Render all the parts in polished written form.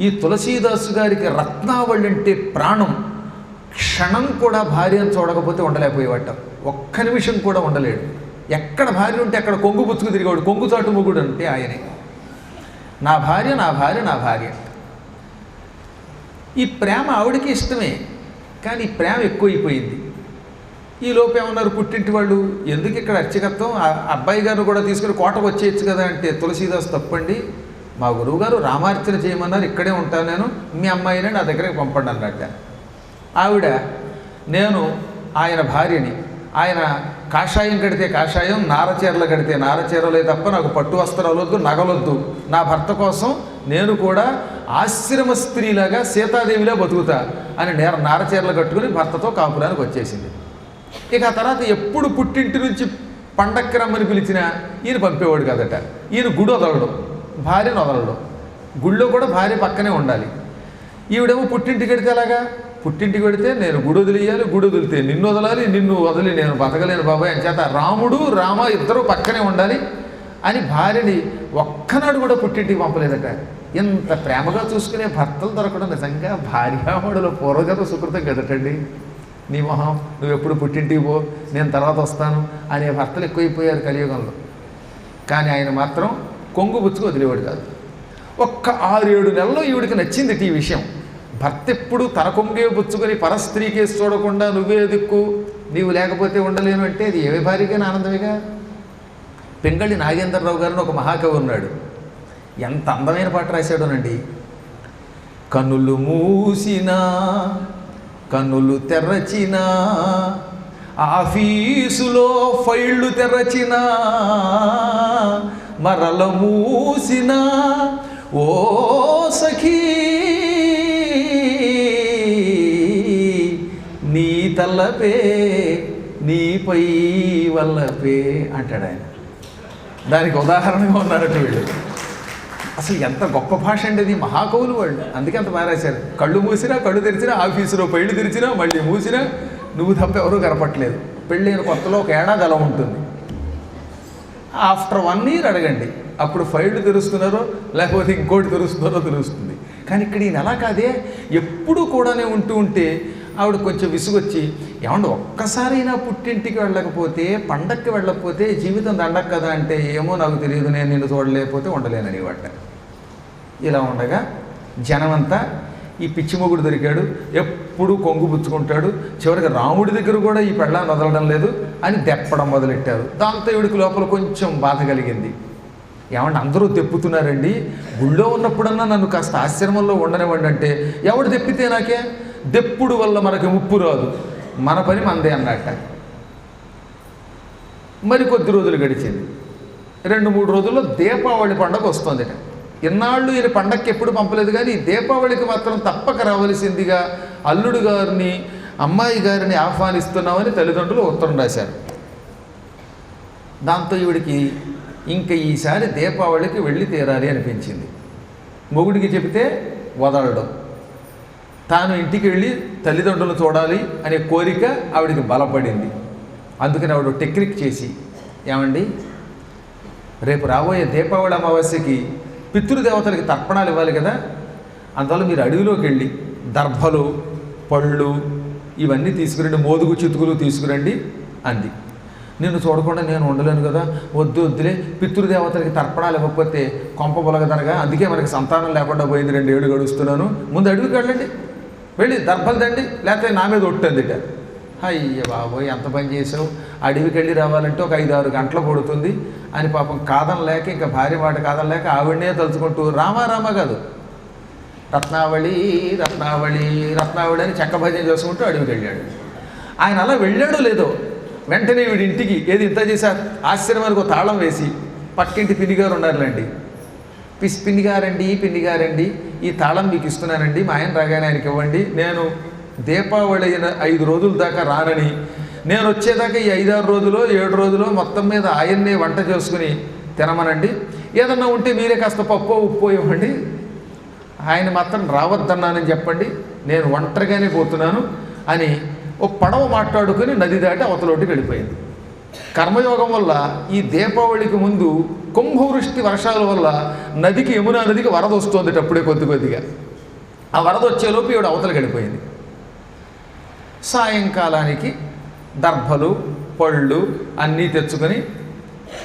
ఈ తులసీదాసు గారికి రత్నావళి అంటే ప్రాణం. క్షణం కూడా భార్యను చూడకపోతే ఉండలేకపోయేవాట. ఒక్క నిమిషం కూడా ఉండలేడు. ఎక్కడ భార్య ఉంటే అక్కడ కొంగు పుచ్చుకు తిరిగాడు. కొంగుచాటు మొగుడు అంటే ఆయనే. నా భార్య నా భార్య నా భార్య. ఈ ప్రేమ ఆవిడకి ఇష్టమే, కానీ ఈ ప్రేమ ఎక్కువైపోయింది. ఈ లోపు ఏమన్నారు పుట్టింటి వాళ్ళు, ఎందుకు ఇక్కడ అర్చకత్వం, అబ్బాయి గారు కూడా తీసుకుని కోటకు వచ్చేయచ్చు కదా అంటే, తులసీదాస్ తప్పండి, మా గురువుగారు రామార్చన చేయమన్నారు, ఇక్కడే ఉంటాను నేను, మీ అమ్మాయినే నా దగ్గరికి పంపండి అన్నట్ట. ఆవిడ, నేను ఆయన భార్యని, ఆయన కాషాయం కడితే కాషాయం, నారచీరలు కడితే నారచీరలే తప్ప నాకు పట్టు వస్త్రాలు వద్దు, నగలొద్దు, నా భర్త కోసం నేను కూడా ఆశ్రమ స్త్రీలాగా సీతాదేవిలా బతుకుతా అని నారచీరలు కట్టుకుని భర్తతో కాపురానికి వచ్చేసింది. ఇక ఆ తర్వాత ఎప్పుడు పుట్టింటి నుంచి పండక్కి రమ్మని పిలిచినా ఈయన పంపేవాడు కదట. ఈయన గుడి వదలడం, భార్యను వదలడం. గుళ్ళో కూడా భార్య పక్కనే ఉండాలి. ఈవిడేమో పుట్టింటికి వెడితే అలాగా, పుట్టింటికి వెడితే నేను గుడి వదిలేయాలి, గుడి వదిలితే నిన్ను వదలాలి, నిన్ను వదిలి నేను బతకలేను బాబాయ్ అని చేత రాముడు రామ ఇద్దరూ పక్కనే ఉండాలి అని భార్యని ఒక్కనాడు కూడా పుట్టింటికి పంపలేదట. ఎంత ప్రేమగా చూసుకునే భర్తలు దొరకడం నిజంగా భార్యామణుల పూర్వజన్మ సుకృతం కదటండి. నీ మొహం, నువ్వు ఎప్పుడు పుట్టింటికి పో, నేను తర్వాత వస్తాను అనే భర్తలు ఎక్కువైపోయారు కలియుగంలో. కానీ ఆయన మాత్రం కొంగు పుచ్చుకు వదిలేవాడు కాదు. ఒక్క 6-7 నెలల్లో ఈవిడికి నచ్చింది ఈ విషయం. భర్త ఎప్పుడు తన కొంగే పుచ్చుకొని పరస్త్రీకేసి చూడకుండా నువ్వే దిక్కు, నీవు లేకపోతే ఉండలేను అంటే అది ఏ భార్యకైనా ఆనందమేగా. పెంగళి నాగేంద్రరావు గారిని ఒక మహాకవి ఉన్నాడు. ఎంత అందమైన పాట రాశాడోనండి. కన్నులు మూసినా కన్నులు తెరచినా, ఆఫీసులో ఫైళ్ళు తెరచినా, మరల మూసినా ఓ సఖీ నీ తల్లపే నీపై వల్లపే అంటాడు ఆయన. దానికి ఉదాహరణగా ఉన్నారట వీళ్ళు. అసలు ఎంత గొప్ప భాష అండి అది. మహాకవులు వాళ్ళు, అందుకే అంత బాగా రాశారు. కళ్ళు మూసినా కళ్ళు తెరిచినా, ఆఫీసులో పెళ్ళు తెరిచినా, మళ్ళీ మూసినా నువ్వు తప్ప ఎవరూ కనపట్లేదు. పెళ్ళైన కొత్తలో ఒక ఏడాది అలా ఉంటుంది. ఆఫ్టర్ 1 year అడగండి, అప్పుడు ఫైళ్ళు తెరుస్తున్నారో లేకపోతే ఇంకోటి తెరుస్తున్నారో తెలుస్తుంది. కానీ ఇక్కడ ఈయన అలా కాదే, ఎప్పుడు కూడానే ఉంటే ఆవిడ కొంచెం విసుగొచ్చి, ఏమంటే ఒక్కసారైనా పుట్టింటికి వెళ్ళకపోతే, పండక్కి వెళ్ళకపోతే జీవితం దండక్ కదా అంటే, ఏమో నాకు తెలియదు, నేను నిన్ను చూడలేకపోతే ఉండలేనని వాట. ఇలా ఉండగా జనమంతా ఈ పిచ్చిమొగుడు దొరికాడు, ఎప్పుడు కొంగు పుచ్చుకుంటాడు, చివరికి రాముడి దగ్గర కూడా ఈ పెళ్ళాన్ని వదలడం లేదు అని దెప్పడం మొదలెట్టారు. దాంతో ఈవిడికి లోపల కొంచెం బాధ కలిగింది. ఏమంటే అందరూ తెప్పుతున్నారండి, గుళ్ళో ఉన్నప్పుడన్నా నన్ను కాస్త ఆశ్రమంలో ఉండనివ్వండి అంటే, ఎవడు తెప్పితే నాకే, దెప్పుడు వల్ల మనకి ముప్పు రాదు, మన పని మందే అన్నట్ట. మరి కొద్ది రోజులు గడిచింది. 2-3 రోజుల్లో దీపావళి పండుగ వస్తుందిట. ఇన్నాళ్ళు ఈయన పండగకి ఎప్పుడు పంపలేదు, కానీ ఈ దీపావళికి మాత్రం తప్పక రావలసిందిగా అల్లుడు గారిని అమ్మాయి గారిని ఆహ్వానిస్తున్నామని తల్లిదండ్రులు ఉత్తరం రాశారు. దాంతో ఈవిడికి ఇంక ఈసారి దీపావళికి వెళ్ళి తీరాలి అనిపించింది. మొగుడికి చెబితే వదలడం, తాను ఇంటికి వెళ్ళి తల్లిదండ్రులు చూడాలి అనే కోరిక ఆవిడికి బలపడింది. అందుకని ఆవిడ టెక్నిక్ చేసి, ఏమండి రేపు రాబోయే దీపావళి అమావాస్యకి పితృదేవతలకి తర్పణాలు ఇవ్వాలి కదా, అందువల్ల మీరు అడవిలోకి వెళ్ళి దర్భలు, పళ్ళు ఇవన్నీ తీసుకురండి, మోదుగు చితుకులు తీసుకురండి అంది. నిన్ను చూడకుండా నేను ఉండలేను కదా, వద్దులే, పితృదేవతలకి తర్పణాలు ఇవ్వకపోతే కొంప బొలగదనగా, అందుకే మనకి సంతానం లేకుండా పోయింది, 2 ఏళ్ళు గడుస్తున్నాను, ముందు అడవికి వెళ్ళండి, వెళ్ళి దర్భలు దండి, లేకపోతే నా మీద ఒట్టందిట. అయ్య బాబోయ్ ఎంత పని చేసావు, అడవికి వెళ్ళి రావాలంటే ఒక 5-6 గంటలు పడుతుంది అని పాపం కాదనలేక, ఇంకా భార్య మాట కాదనలేక ఆవిడనే తలుచుకుంటూ రామ కాదు రత్నావళి రత్నావళి రత్నావళి అని చెక్క భజన చేసుకుంటూ అడవికి వెళ్ళాడు. ఆయన అలా వెళ్ళాడో లేదో, వెంటనే వీడి ఇంటికి ఏది ఇంత చేశారు, ఆశ్రమానికి ఒక తాళం వేసి, పక్కింటి పిన్నిగారు ఉన్నారులేండి, పిన్నిగారండి ఈ తాళం మీకు ఇస్తున్నానండి, మా ఆయన రాగానే ఆయనకి ఇవ్వండి, నేను దీపావళి అయిన 5 రోజుల దాకా రానని, నేను వచ్చేదాకా ఈ 5-6 రోజులో 7 రోజులో మొత్తం మీద ఆయన్నే వంట చేసుకుని తినమనండి, ఏదన్నా ఉంటే మీరే కాస్త పప్పు ఉప్పు ఇవ్వండి, ఆయన మాత్రం రావద్దన్నానని చెప్పండి, నేను ఒంటరిగానే పోతున్నాను అని ఓ పడవ మాట్లాడుకుని నది దాటి అవతలోటికి వెళ్ళిపోయింది. కర్మయోగం వల్ల ఈ దీపావళికి ముందు కుంభవృష్టి వర్షాల వల్ల నదికి, యమునా నదికి వరద వస్తుంది అప్పుడే కొద్దిగా. ఆ వరద వచ్చేలోపు ఈవిడ అవతలకి వెళ్ళిపోయింది. సాయంకాలానికి దర్భలు పళ్ళు అన్నీ తెచ్చుకొని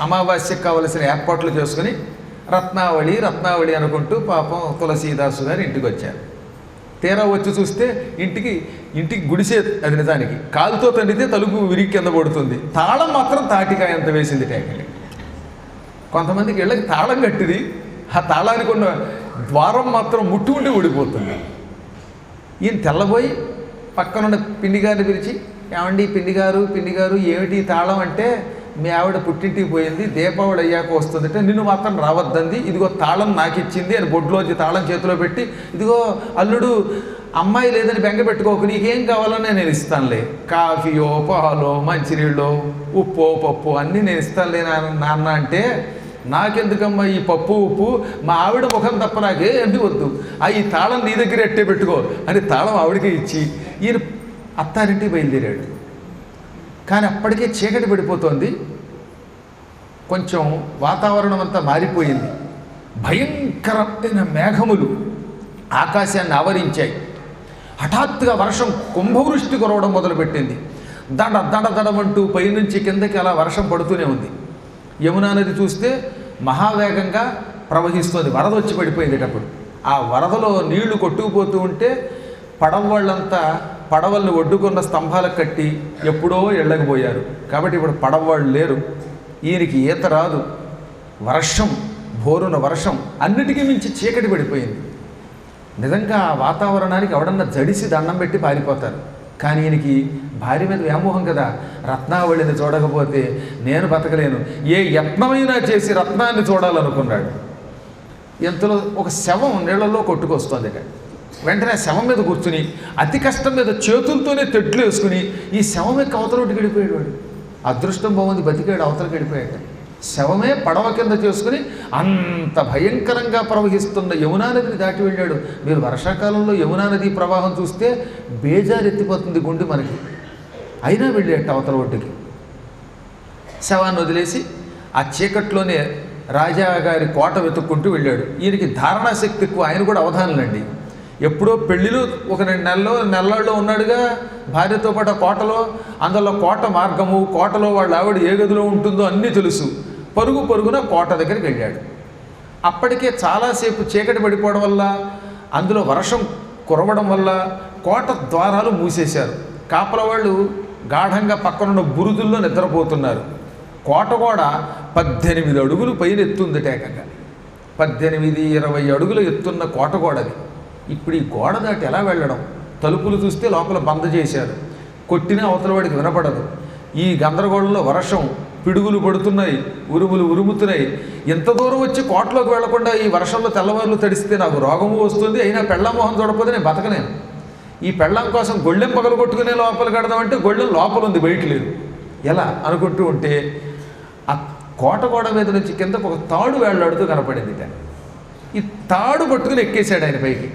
అమావాస్యకు కావలసిన ఏర్పాట్లు చేసుకుని రత్నావళి రత్నావళి అనుకుంటూ పాపం తులసీదాసు గారు ఇంటికి వచ్చారు. తీరా వచ్చి చూస్తే ఇంటికి గుడిసే, అది నిజానికి కాలుతో తండితే తలుపు విరిగి కింద పడుతుంది. తాళం మాత్రం తాటికాయ అంత వేసింది టేకలి. కొంతమందికి ఇళ్ళకి తాళం కట్టిది, ఆ తాళానికి ఉన్న ద్వారం మాత్రం ముట్టుకుంటే ఊడిపోతుంది. ఈయన తెల్లబోయి పక్కనున్న పిండి గారిని పిలిచి, ఏమండి పిండి గారు ఏమిటి తాళం అంటే, మీ ఆవిడ పుట్టింటికి పోయింది, దీపావళి అయ్యాక వస్తుందంటే నిన్ను మాత్రం రావద్దంది, ఇదిగో తాళం నాకు ఇచ్చింది అని బొడ్లోంచి తాళం చేతిలో పెట్టి, ఇదిగో అల్లుడు అమ్మాయి లేదని బెంగ పెట్టుకోకు, నీకేం కావాలన్నా నేను ఇస్తానులే, కాఫీయో పాలో మంచినీళ్ళో ఉప్పో పప్పు అన్నీ నేను ఇస్తానులే నాన్న అంటే, నాకెందుకమ్మా ఈ పప్పు ఉప్పు, మా ఆవిడ ముఖం తప్ప నాకేంటి వద్దు, ఈ తాళం నీ దగ్గర ఎట్టే పెట్టుకో అని తాళం ఆవిడకే ఇచ్చి ఈయన అత్తారింటికి బయలుదేరాడు. కానీ అప్పటికే చీకటి పడిపోతోంది, కొంచెం వాతావరణం అంతా మారిపోయింది. భయంకరమైన మేఘములు ఆకాశాన్ని ఆవరించాయి. హఠాత్తుగా వర్షం కుంభవృష్టి కురవడం మొదలుపెట్టింది. దడమంటూ పైనుంచి కిందకి అలా వర్షం పడుతూనే ఉంది. యమునా నది చూస్తే మహావేగంగా ప్రవహిస్తోంది, వరద వచ్చి పడిపోయింది. ఆ వరదలో నీళ్లు కొట్టుకుపోతూ ఉంటే పడవళ్ళంతా పడవల్ని ఒడ్డుకున్న స్తంభాలకు కట్టి ఎప్పుడో ఎళ్ళకపోయారు. కాబట్టి ఇప్పుడు పడవళ్ళు లేరు. ఈయనకి ఈత రాదు. వర్షం, భోరున వర్షం, అన్నిటికీ మించి చీకటి పడిపోయింది. నిజంగా ఆ వాతావరణానికి ఎవడన్నా జడిసి దండం పెట్టి పారిపోతారు. కానీ ఈయనకి భార్య మీద వ్యామోహం కదా, రత్నావళిని చూడకపోతే నేను బతకలేను, ఏ యత్నమైనా చేసి రత్నాన్ని చూడాలనుకున్నాడు. ఎంతలో ఒక శవం నీళ్లలో కొట్టుకొస్తోంది. వెంటనే శవం మీద కూర్చుని అతి కష్టం మీద చేతులతోనే తెట్లు వేసుకుని ఈ శవం యొక్క అవతలకి వెళ్ళిపోయాడు. వాడు అదృష్టం బాగుంది, బతికాడు, అవతలకి వెళ్ళిపోయాడు. శవమే పడవ కింద చేసుకుని అంత భయంకరంగా ప్రవహిస్తున్న యమునా నదిని దాటి వెళ్ళాడు. మీరు వర్షాకాలంలో యమునా నది ప్రవాహం చూస్తే బేజారెత్తిపోతుంది గుండె మనకి. అయినా వెళ్ళేట అవతల ఒడ్డుకి. శవాన్ని వదిలేసి ఆ చీకట్లోనే రాజాగారి కోట వెతుక్కుంటూ వెళ్ళాడు. ఈయనకి ధారణాశక్తి ఎక్కువ, ఆయన కూడా అవధానులండి. ఎప్పుడో పెళ్ళిలో ఒక 2 నెలల్లో ఉన్నాడుగా భార్యతో పాటు కోటలో. అందులో కోట మార్గము, కోటలో వాళ్ళ ఆవిడ ఏ గదిలో ఉంటుందో అన్నీ తెలుసు. పరుగున కోట దగ్గరికి వెళ్ళాడు. అప్పటికే చాలాసేపు చీకటి పడిపోవడం వల్ల, అందులో వర్షం కురవడం వల్ల కోట ద్వారాలు మూసేశారు. కాపల వాళ్ళు గాఢంగా పక్కనున్న బురుదుల్లో నిద్రపోతున్నారు. కోట కూడా 18 అడుగులు పైన ఎత్తుంది. ఏకంగా 18-20 అడుగులు ఎత్తున్న కోట గోడది. ఇప్పుడు ఈ గోడ దాటి ఎలా వెళ్ళడం? తలుపులు చూస్తే లోపల బంద్ చేశారు. కొట్టినా అవతల వాడికి వినపడదు. ఈ గందరగోళంలో వర్షం, పిడుగులు పడుతున్నాయి, ఉరుములు ఉరుముతున్నాయి. ఎంత దూరం వచ్చి కోటలోకి వెళ్లకుండా ఈ వర్షంలో తెల్లవారులు తడిస్తే నాకు రోగము వస్తుంది, అయినా పెళ్ళాం మొహం చూడకపోతే నేను బతకలేను. ఈ పెళ్ళాం కోసం గొళ్ళెం పగలు కొట్టుకునే లోపల కడదామంటే గొళ్ళెం లోపల ఉంది, బయట లేదు. ఎలా అనుకుంటూ ఉంటే ఆ కోట గోడ మీద నుంచి కిందకు ఒక తాడు వేళ్లాడుతూ కనపడింది. ఈ తాడు పట్టుకుని ఎక్కేశాడు ఆయన పైకి.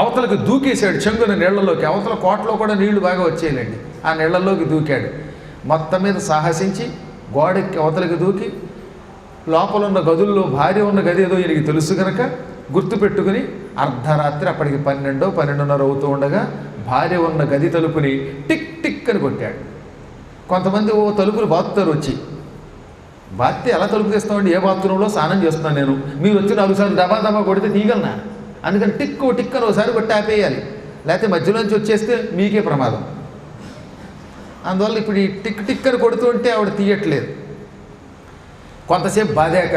అవతలకు దూకేశాడు చెంగున నీళ్లలోకి. అవతల కోటలో కూడా నీళ్లు బాగా వచ్చేయాలండి. ఆ నీళ్లలోకి దూకాడు. మొత్తం మీద సాహసించి గోడెక్కి అవతలకి దూకి లోపల ఉన్న గదుల్లో భార్య ఉన్న గది ఏదో ఈయనకి తెలుసు కనుక గుర్తుపెట్టుకుని అర్ధరాత్రి, అప్పటికి 12-12:30 అవుతూ ఉండగా భార్య ఉన్న గది తలుపుని టిక్ టిక్ అని కొట్టాడు. కొంతమంది తలుపులు బాతుతారు వచ్చి. బాత్తే ఎలా తలుపు తీస్తామండి? ఏ బాత్రూంలో స్నానం చేస్తున్నాను నేను, మీరు వచ్చి 4 సార్లు దబా కొడితే తీగలనా? అందుకని టిక్కు టిక్కని ఒకసారి కొట్టి ఆపేయాలి, లేకపోతే మధ్యలోంచి వచ్చేస్తే మీకే ప్రమాదం. అందువల్ల ఇప్పుడు ఈ టిక్కని కొడుతూ ఉంటే ఆవిడ తీయట్లేదు. కొంతసేపు బాధాక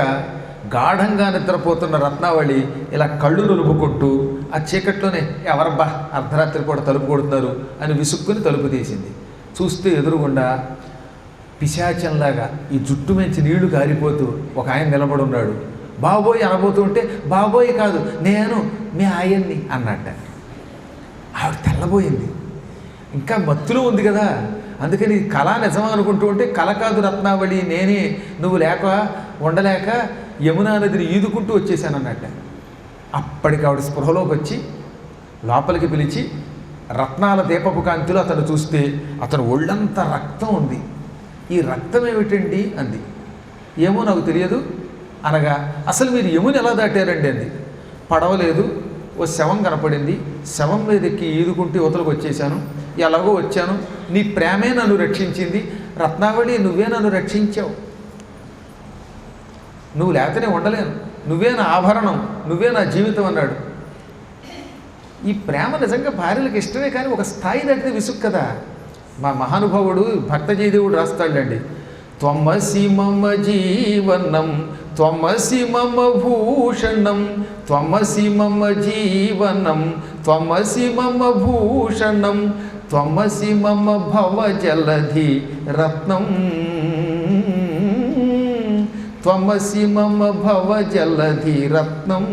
గాఢంగా నిద్రపోతున్న రత్నావళి ఇలా కళ్ళు నులుపుకుంటూ ఆ చీకట్లోనే ఎవరబ్బా అర్ధరాత్రి కూడా తలుపు కొడుతున్నారు అని విసుక్కుని తలుపు తీసింది. చూస్తే ఎదురుగుండా పిశాచంలాగా ఈ జుట్టు మించి నీళ్లు కారిపోతూ ఒక ఆయన నిలబడి ఉన్నాడు. బాబోయ్ అనబోతూ ఉంటే, బాబోయ్ కాదు నేను మీ ఆయన్ని అన్నట్ట. ఆవిడ తెల్లబోయింది. ఇంకా మత్తులో ఉంది కదా, అందుకని కళ నిజమా అనుకుంటూ ఉంటే, కళ కాదు రత్నావళి, నేనే, నువ్వు లేక ఉండలేక యమునా నదిని ఈదుకుంటూ వచ్చేసాను అన్నట్ట. అప్పటికి ఆవిడ స్పృహలోకి వచ్చి లోపలికి పిలిచి రత్నాల దీపపు కాంతిలో అతను చూస్తే అతను ఒళ్ళంతా రక్తం ఉంది. ఈ రక్తం ఏమిటండి అంది. ఏమో నాకు తెలియదు అనగా, అసలు మీరు యముని ఎలా దాటారండి అంది. పడవలేదు, ఓ శవం కనపడింది, శవం మీద ఎక్కి ఈదుకుంటూ యువతలకు వచ్చేసాను, ఎలాగో వచ్చాను, నీ ప్రేమే నన్ను రక్షించింది, రత్నావళి నువ్వే నన్ను రక్షించావు, నువ్వు లేకనే ఉండలేను, నువ్వే నా ఆభరణం, నువ్వే నా జీవితం అన్నాడు. ఈ ప్రేమ నిజంగా భార్యలకు ఇష్టమే, కానీ ఒక స్థాయి దాటితే విసుగు కదా. మా మహానుభావుడు భక్త జయదేవుడు రాస్తాడండి, త్వమసి మమ జీవనం త్వమసి మమ భూషణం త్వమసి మమ జీవనం త్వమసి మమ భూషణం త్వమసి మమ భవజలధి రత్నం త్వమసి మమ భవజలధి రత్నం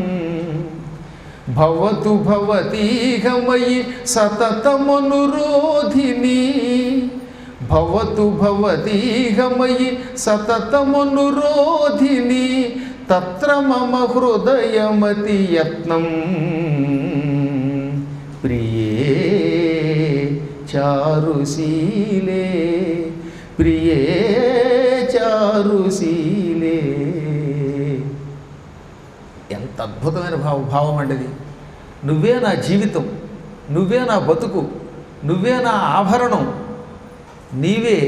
భవతు భవతీహమయి సతతమనురోధిని భవతు భవతీహమయి సతతమనురోధిని తత్ర మమ హృదయమతి యత్నం ప్రియే చారుశీలే ప్రియే చారుశీలే. ఎంత అద్భుతమైన భావం అండి అది. నువ్వే నా జీవితం, నువ్వే నా బతుకు, నువ్వే నా ఆభరణం, నీవే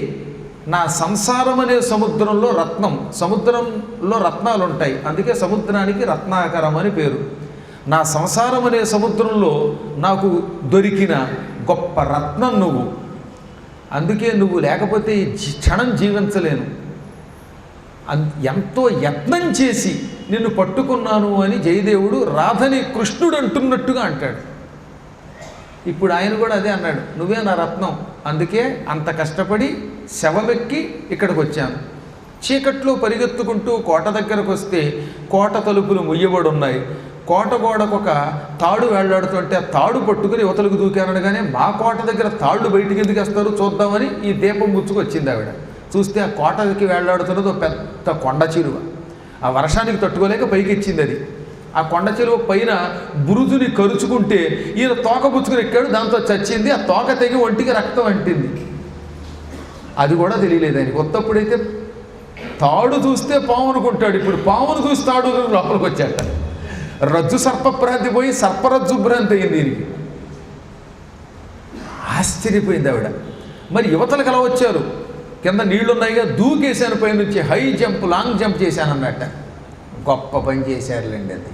నా సంసారం అనే సముద్రంలో రత్నం. సముద్రంలో రత్నాలు ఉంటాయి, అందుకే సముద్రానికి రత్నాకరం అని పేరు. నా సంసారం అనే సముద్రంలో నాకు దొరికిన గొప్ప రత్నం నువ్వు, అందుకే నువ్వు లేకపోతే ఈ క్షణం జీవించలేను. ఎంతో యత్నం చేసి నిన్ను పట్టుకున్నాను అని జయదేవుడు రాధని కృష్ణుడు అంటున్నట్టుగా అంటాడు. ఇప్పుడు ఆయన కూడా అదే అన్నాడు, నువ్వే నా రత్నం, అందుకే అంత కష్టపడి శవమెక్కి ఇక్కడికి వచ్చాను. చీకట్లో పరిగెత్తుకుంటూ కోట దగ్గరకు వస్తే కోట తలుపులు ముయ్యబడి ఉన్నాయి. కోట గోడకు ఒక తాడు వేళ్లాడుతుంటే ఆ తాడు పట్టుకుని యువతలకు దూకానగానే మా కోట దగ్గర తాళ్ళు బయటికి ఎందుకు వేస్తారు చూద్దామని ఈ దీపం ముచ్చుకు వచ్చింది ఆవిడ. చూస్తే ఆ కోటకి వేళ్లాడుతున్నది ఒక పెద్ద కొండ చిలువ. ఆ వర్షానికి తట్టుకోలేక పైకి ఇచ్చింది అది. ఆ కొండ చిలువ పైన బురుజుని కరుచుకుంటే ఈయన తోక పుచ్చుకుని ఎక్కాడు, దాంతో చచ్చింది. ఆ తోక తెగి ఒంటికి రక్తం అంటింది. అది కూడా తెలియలేదు ఆయనకి. కొత్తప్పుడైతే తాడు చూస్తే పాము అనుకుంటాడు, ఇప్పుడు పామును చూసి తాడు లోపలికి వచ్చాట. రజ్జు సర్పభ్రాంతి పోయి సర్పరజ్జు భ్రాంతి అయింది దీనికి. ఆశ్చర్యపోయింది ఆవిడ. మరి యువతలకు ఎలా వచ్చారు? కింద నీళ్లున్నాయిగా, దూకేశాను పైనుంచి, హై జంప్ లాంగ్ జంప్ చేశానన్నట్ట. గొప్ప పని చేశారులేండి అది.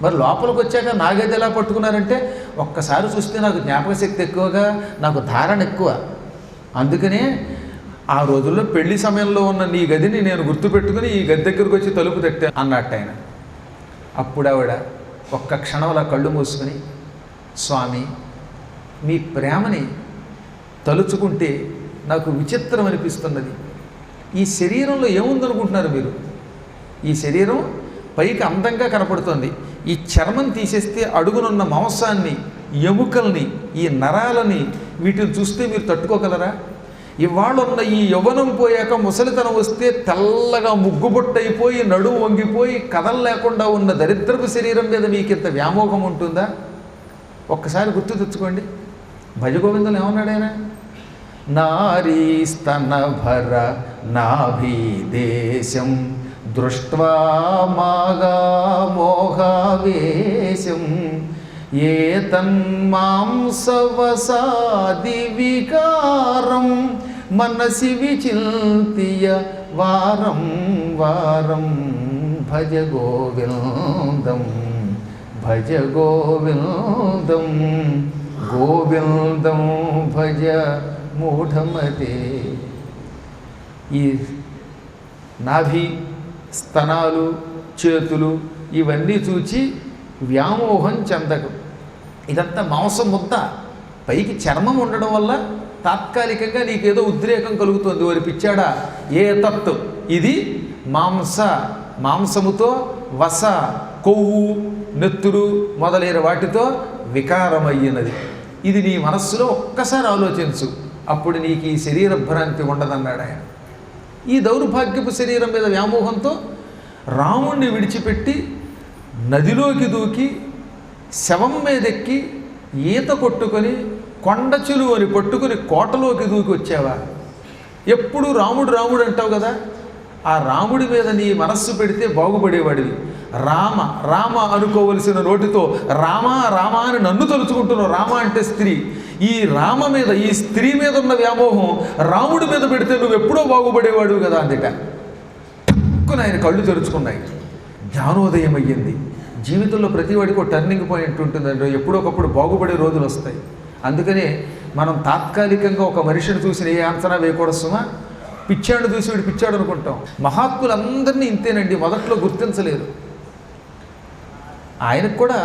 మరి లోపలికి వచ్చాక నా గది ఎలా పట్టుకున్నారంటే, ఒక్కసారి చూస్తే నాకు జ్ఞాపక శక్తి ఎక్కువగా, నాకు ధారణ ఎక్కువ, అందుకనే ఆ రోజుల్లో పెళ్లి సమయంలో ఉన్న నీ గదిని నేను గుర్తుపెట్టుకుని ఈ గది దగ్గరకు వచ్చి తలుపు తట్టా అన్నట్టు ఆయన. అప్పుడు ఆవిడ ఒక్క క్షణం అలా కళ్ళు మూసుకొని, స్వామి మీ ప్రేమని తలుచుకుంటే నాకు విచిత్రం అనిపిస్తున్నది. ఈ శరీరంలో ఏముందనుకుంటున్నారు మీరు? ఈ శరీరం పైకి అందంగా కనపడుతుంది. ఈ చర్మం తీసేస్తే అడుగునున్న మాంసాన్ని, ఎముకల్ని, ఈ నరాలని, వీటిని చూస్తే మీరు తట్టుకోగలరా? ఇవాళ ఉన్న ఈ యవ్వనం పోయాక ముసలితనం వస్తే తెల్లగా ముగ్గుబొట్టయిపోయి నడుము వంగిపోయి కథలు లేకుండా ఉన్న దరిద్రపు శరీరం మీద మీకు ఇంత వ్యామోహం ఉంటుందా? ఒక్కసారి గుర్తు తెచ్చుకోండి. భజగోవిందులు ఏమన్నాడు ఆయన? నారీ స్తనభర నాభీదేశం దృష్ట్వా మాగా మోహావేశం ఏతన్మాంసవసాది వికారం మనసి విచింత్య వారం వారం భజ గోవిందం భజ గోవిందం గోవిందం భజ మూఢమతే. ఈ నాభి, స్తనాలు, చేతులు ఇవన్నీ చూచి వ్యామోహం చెందకు. ఇదంతా మాంసం ముద్ద, పైకి చర్మం ఉండడం వల్ల తాత్కాలికంగా నీకేదో ఉద్రేకం కలుగుతుంది. వారి పిచ్చాడా, ఏ తత్తు ఇది మాంసముతో వస, కొవ్వు, నెత్తురు మొదలైన వాటితో వికారమయ్యినది. ఇది నీ మనస్సులో ఒక్కసారి ఆలోచించు, అప్పుడు నీకు ఈ శరీర భ్రాంతి ఉండదన్నాడు ఆయన. ఈ దౌర్భాగ్యపు శరీరం మీద వ్యామోహంతో రాముణ్ణి విడిచిపెట్టి నదిలోకి దూకి శవం మీదెక్కి ఈత కొట్టుకొని కొండ చెలువని పట్టుకుని కోటలోకి దూకి వచ్చావా? ఎప్పుడు రాముడు రాముడు అంటావు కదా, ఆ రాముడి మీద నీ మనస్సు పెడితే బాగుపడేవాడివి. రామ రామ అనుకోవలసిన నోటితో రామ రామ అని నన్ను తలుచుకుంటున్నావు. రామ అంటే స్త్రీ. ఈ రామ మీద, ఈ స్త్రీ మీద ఉన్న వ్యామోహం రాముడి మీద పెడితే నువ్వు ఎప్పుడో బాగుపడేవాడు కదా అందుట. ఆయన కళ్ళు తెరుచుకున్నాయి, జ్ఞానోదయం అయ్యింది. జీవితంలో ప్రతి వాడికి ఒక టర్నింగ్ పాయింట్ ఉంటుందండి. ఎప్పుడొకప్పుడు బాగుపడే రోజులు వస్తాయి. అందుకనే మనం తాత్కాలికంగా ఒక మనిషిని చూసి ఏ అంచనా వేయకూడదు సుమా. పిచ్చాడు చూసి వీడు పిచ్చాడు అనుకుంటాం. మహాత్ములందరినీ ఇంతేనండి, మొదట్లో గుర్తించలేరు. ఆయనకు కూడా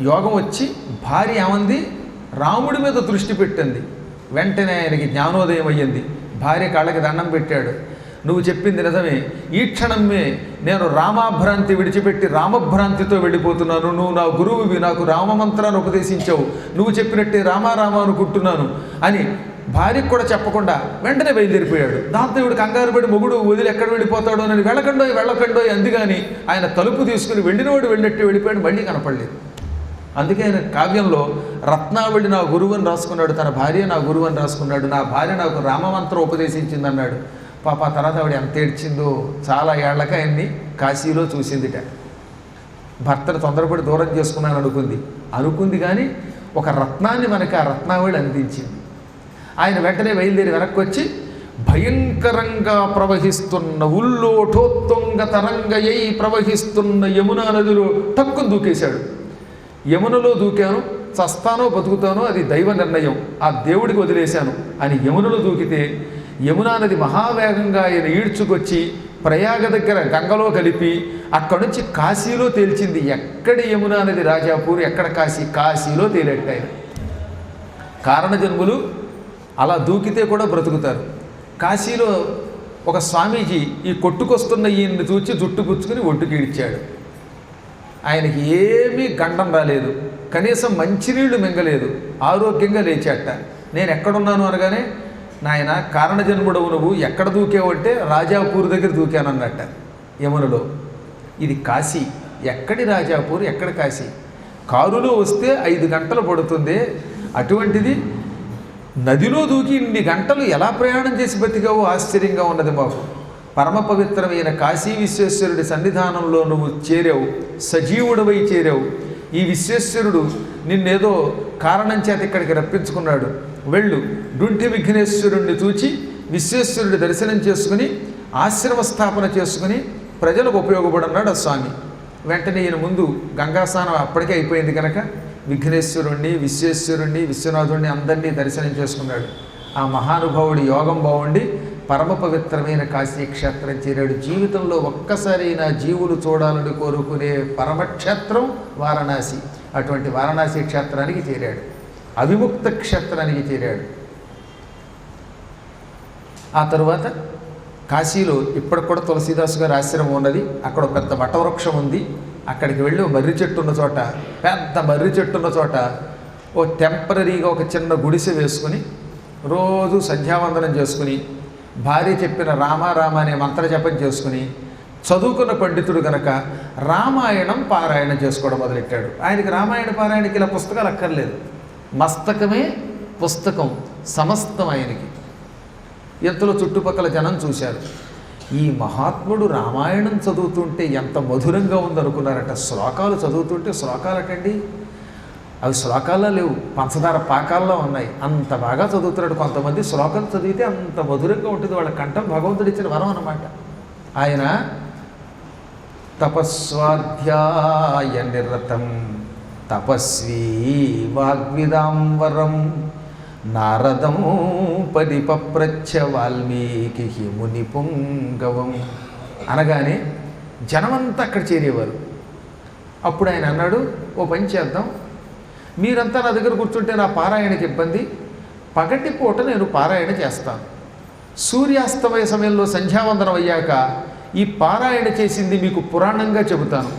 యోగం వచ్చి భార్య ఏమంది, రాముడి మీద దృష్టి పెట్టింది. వెంటనే ఆయనకి జ్ఞానోదయం అయ్యింది. భార్య కాళ్ళకి దండం పెట్టాడు. నువ్వు చెప్పింది నిజమే, ఈ క్షణమే నేను రామాభ్రాంతి విడిచిపెట్టి రామభ్రాంతితో వెళ్ళిపోతున్నాను. నువ్వు నా గురువువి, నాకు రామమంత్రాన్ని ఉపదేశించావు, నువ్వు చెప్పినట్టే రామారామ అనుకుంటున్నాను అని భార్యకు కూడా చెప్పకుండా వెంటనే బయలుదేరిపోయాడు. దాంతో ఇవిడు కంగారు పడి మొగుడు వదిలి ఎక్కడ వెళ్ళిపోతాడు అని వెళ్ళకండోయ్ అందుకని ఆయన తలుపు తీసుకుని వెళ్ళినవాడు వెళ్ళినట్టు వెళ్ళిపోయాడు. మళ్ళీ కనపడలేదు. అందుకే ఆయన కావ్యంలో రత్నావళి నా గురువు అని రాసుకున్నాడు, తన భార్య నా గురువు అని రాసుకున్నాడు. నా భార్య నాకు రామమంత్రం ఉపదేశించింది అన్నాడు. పాప తర్వాత ఆవిడ ఎంత ఏడ్చిందో. చాలా ఏళ్లక ఆయన్ని కాశీలో చూసిందిట. భర్తను తొందరపడి దూరం చేసుకున్నాను అనుకుంది కానీ ఒక రత్నాన్ని మనకి ఆ రత్నావళి అందించింది. ఆయన వెంటనే బయలుదేరి వెనక్కి వచ్చి భయంకరంగా ప్రవహిస్తున్న ఉల్లోఠోత్తుంగ తరంగయై ప్రవహిస్తున్న యమునా నదిలో టక్కును దూకేశాడు. యమునలో దూకాను, చస్తానో బతుకుతానో అది దైవ నిర్ణయం, ఆ దేవుడికి వదిలేశాను అని యమునలో దూకితే యమునా నది మహావేగంగా ఆయన ఈడ్చుకొచ్చి ప్రయాగ దగ్గర గంగలో కలిపి అక్కడి నుంచి కాశీలో తేల్చింది. ఎక్కడ యమునా నది రాజాపూర్, ఎక్కడ కాశీ, కాశీలో తేలెట్టాయి. కారణజన్ములు అలా దూకితే కూడా బ్రతుకుతారు. కాశీలో ఒక స్వామీజీ ఈ కొట్టుకొస్తున్న ఈయన్ని చూచి జుట్టు పుచ్చుకుని ఒడ్డుకి ఈడ్చాడు. ఆయనకి ఏమీ గండం రాలేదు, కనీసం మంచినీళ్లు మింగలేదు, ఆరోగ్యంగా లేచాట. నేను ఎక్కడున్నాను అనగానే, నాయన కారణజన్ముడవు నువ్వు, ఎక్కడ దూకేవు అంటే రాజాపూర్ దగ్గర దూకానన్నట్ట యమునలో. ఇది కాశీ, ఎక్కడి రాజాపూర్, ఎక్కడ కాశీ? కారులో వస్తే 5 గంటలు పడుతుంది, అటువంటిది నదిలో దూకి ఇన్ని గంటలు ఎలా ప్రయాణం చేసి బతికావో ఆశ్చర్యంగా ఉన్నది మాకు. పరమ పవిత్రమైన కాశీ విశ్వేశ్వరుడి సన్నిధానంలో నువ్వు చేరావు, సజీవుడవై చేరావు. ఈ విశ్వేశ్వరుడు నిన్నేదో కారణం చేత ఇక్కడికి రప్పించుకున్నాడు. వెళ్ళు, డుంటి విఘ్నేశ్వరుణ్ణి చూచి విశ్వేశ్వరుడి దర్శనం చేసుకుని ఆశ్రమ స్థాపన చేసుకుని ప్రజలకు ఉపయోగపడన్నాడు ఆ స్వామి. వెంటనే ఈయన ముందు గంగా స్నానం అప్పటికే అయిపోయింది కనుక విఘ్నేశ్వరుణ్ణి, విశ్వేశ్వరుణ్ణి, విశ్వనాథుణ్ణి అందరినీ దర్శనం చేసుకున్నాడు. ఆ మహానుభావుడి యోగం బాగుండి పరమ పవిత్రమైన కాశీక్షేత్రం చేరాడు. జీవితంలో ఒక్కసారైనా జీవులు చూడాలని కోరుకునే పరమక్షేత్రం వారణాసి. అటువంటి వారణాసి క్షేత్రానికి చేరాడు, అవిముక్త క్షేత్రానికి చేరాడు. ఆ తరువాత కాశీలో ఇప్పటికి కూడా తులసీదాసు గారి ఆశ్రమం ఉన్నది. అక్కడ ఒక పెద్ద వటవృక్షం ఉంది. అక్కడికి వెళ్ళి మర్రి చెట్టు ఉన్న చోట, పెద్ద మర్రి చెట్టు ఉన్న చోట ఓ టెంపరీగా ఒక చిన్న గుడిసె వేసుకుని రోజు సంధ్యావందనం చేసుకుని భార్య చెప్పిన రామ రామ అనే మంత్ర జపం చేసుకుని చదువుకున్న పండితుడు కనుక రామాయణం పారాయణ చేసుకోవడం మొదలెట్టాడు. ఆయనకి రామాయణ పారాయణకి ఇలా పుస్తకాలు అక్కర్లేదు, మస్తకమే పుస్తకం సమస్తం ఆయనకి. ఎంతలో చుట్టుపక్కల జనం చూశారు. ఈ మహాత్ముడు రామాయణం చదువుతుంటే ఎంత మధురంగా ఉందనుకున్నారట. శ్లోకాలు చదువుతుంటే, శ్లోకాలటండి అవి శ్లోకాల్లో లేవు, పంచదార పాకాల్లో ఉన్నాయి. అంత బాగా చదువుతున్నాడు. కొంతమంది శ్లోకాలు చదివితే అంత మధురంగా ఉంటుంది, వాళ్ళ కంఠం భగవంతుడు ఇచ్చిన వరం అన్నమాట. ఆయన తపస్వాధ్యాయ నిరతం తపస్వీ వాగ్విదాంవరం నారదం పరిపప్రచ్ఛ వాల్మీకి ముని పుంగవం అనగానే జనమంతా అక్కడ చేరేవారు. అప్పుడు ఆయన అన్నాడు, ఓ పని చేద్దాం, మీరంతా నా దగ్గర కూర్చుంటే నా పారాయణకి ఇబ్బంది, పగటి పూట నేను పారాయణ చేస్తాను. సూర్యాస్తమయ సమయంలో సంధ్యావందనం అయ్యాక ఈ పారాయణ చేసింది మీకు పురాణంగా చెబుతాను.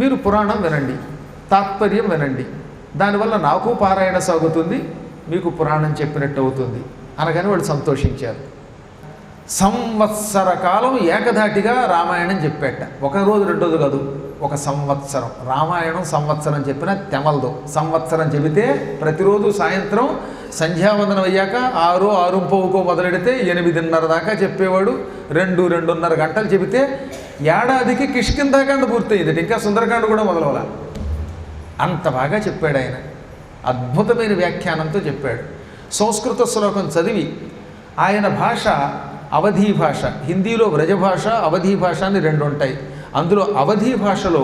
మీరు పురాణం వినండి, తాత్పర్యం వినండి, దానివల్ల నాకు పారాయణ సాగుతుంది, మీకు పురాణం చెప్పినట్టు అవుతుంది అనగానే వాళ్ళు సంతోషించారు. సంవత్సర కాలం ఏకధాటిగా రామాయణం చెప్పేట. ఒక రోజు 2 రోజులు కాదు, ఒక సంవత్సరం. రామాయణం సంవత్సరం చెప్పినా తెమలదు. సంవత్సరం చెబితే ప్రతిరోజు సాయంత్రం సంధ్యావందనం అయ్యాక 6-6:15 మొదలెడితే 8:30 దాకా చెప్పేవాడు. 2-2:30 గంటలు చెబితే ఏడాదికి కిష్కింధాకాండ పూర్తయింది, ఇంకా సుందరకాండ కూడా మొదలవల. అంత బాగా చెప్పాడు ఆయన. అద్భుతమైన వ్యాఖ్యానంతో చెప్పాడు. సంస్కృత శ్లోకం చదివి, ఆయన భాష అవధీ భాష, హిందీలో వ్రజభాష అవధీ భాష అని రెండు ఉంటాయి. అందులో అవధీ భాషలో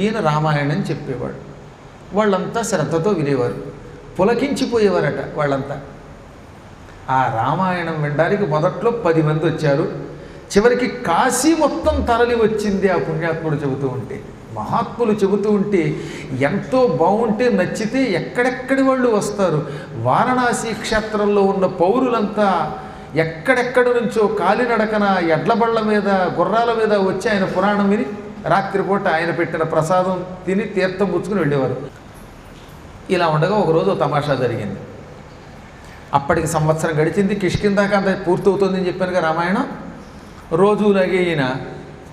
ఈయన రామాయణం చెప్పేవాడు. వాళ్ళంతా శ్రద్ధతో వినేవారు, పులకించిపోయేవారట వాళ్ళంతా. ఆ రామాయణం వినడానికి మొదట్లో 10 మంది వచ్చారు. చివరికి కాశీ మొత్తం తరలి వచ్చింది ఆ పుణ్యాత్ముడు చెబుతూ ఉంటే. మహాత్ములు చెబుతూ ఉంటే ఎంతో బాగుంటే నచ్చితే ఎక్కడెక్కడి వాళ్ళు వస్తారు. వారణాసి క్షేత్రంలో ఉన్న పౌరులంతా ఎక్కడెక్కడి నుంచో కాలినడకన ఎడ్లబళ్ళ మీద గుర్రాల మీద వచ్చి ఆయన పురాణం విని రాత్రిపూట ఆయన పెట్టిన ప్రసాదం తిని తీర్థం పుచ్చుకుని వెళ్ళేవారు. ఇలా ఉండగా ఒకరోజు తమాషా జరిగింది. అప్పటికి సంవత్సరం గడిచింది, కిష్కింధాకాండ పూర్తవుతుందని చెప్పానుగా రామాయణం. రోజులాగే ఈయన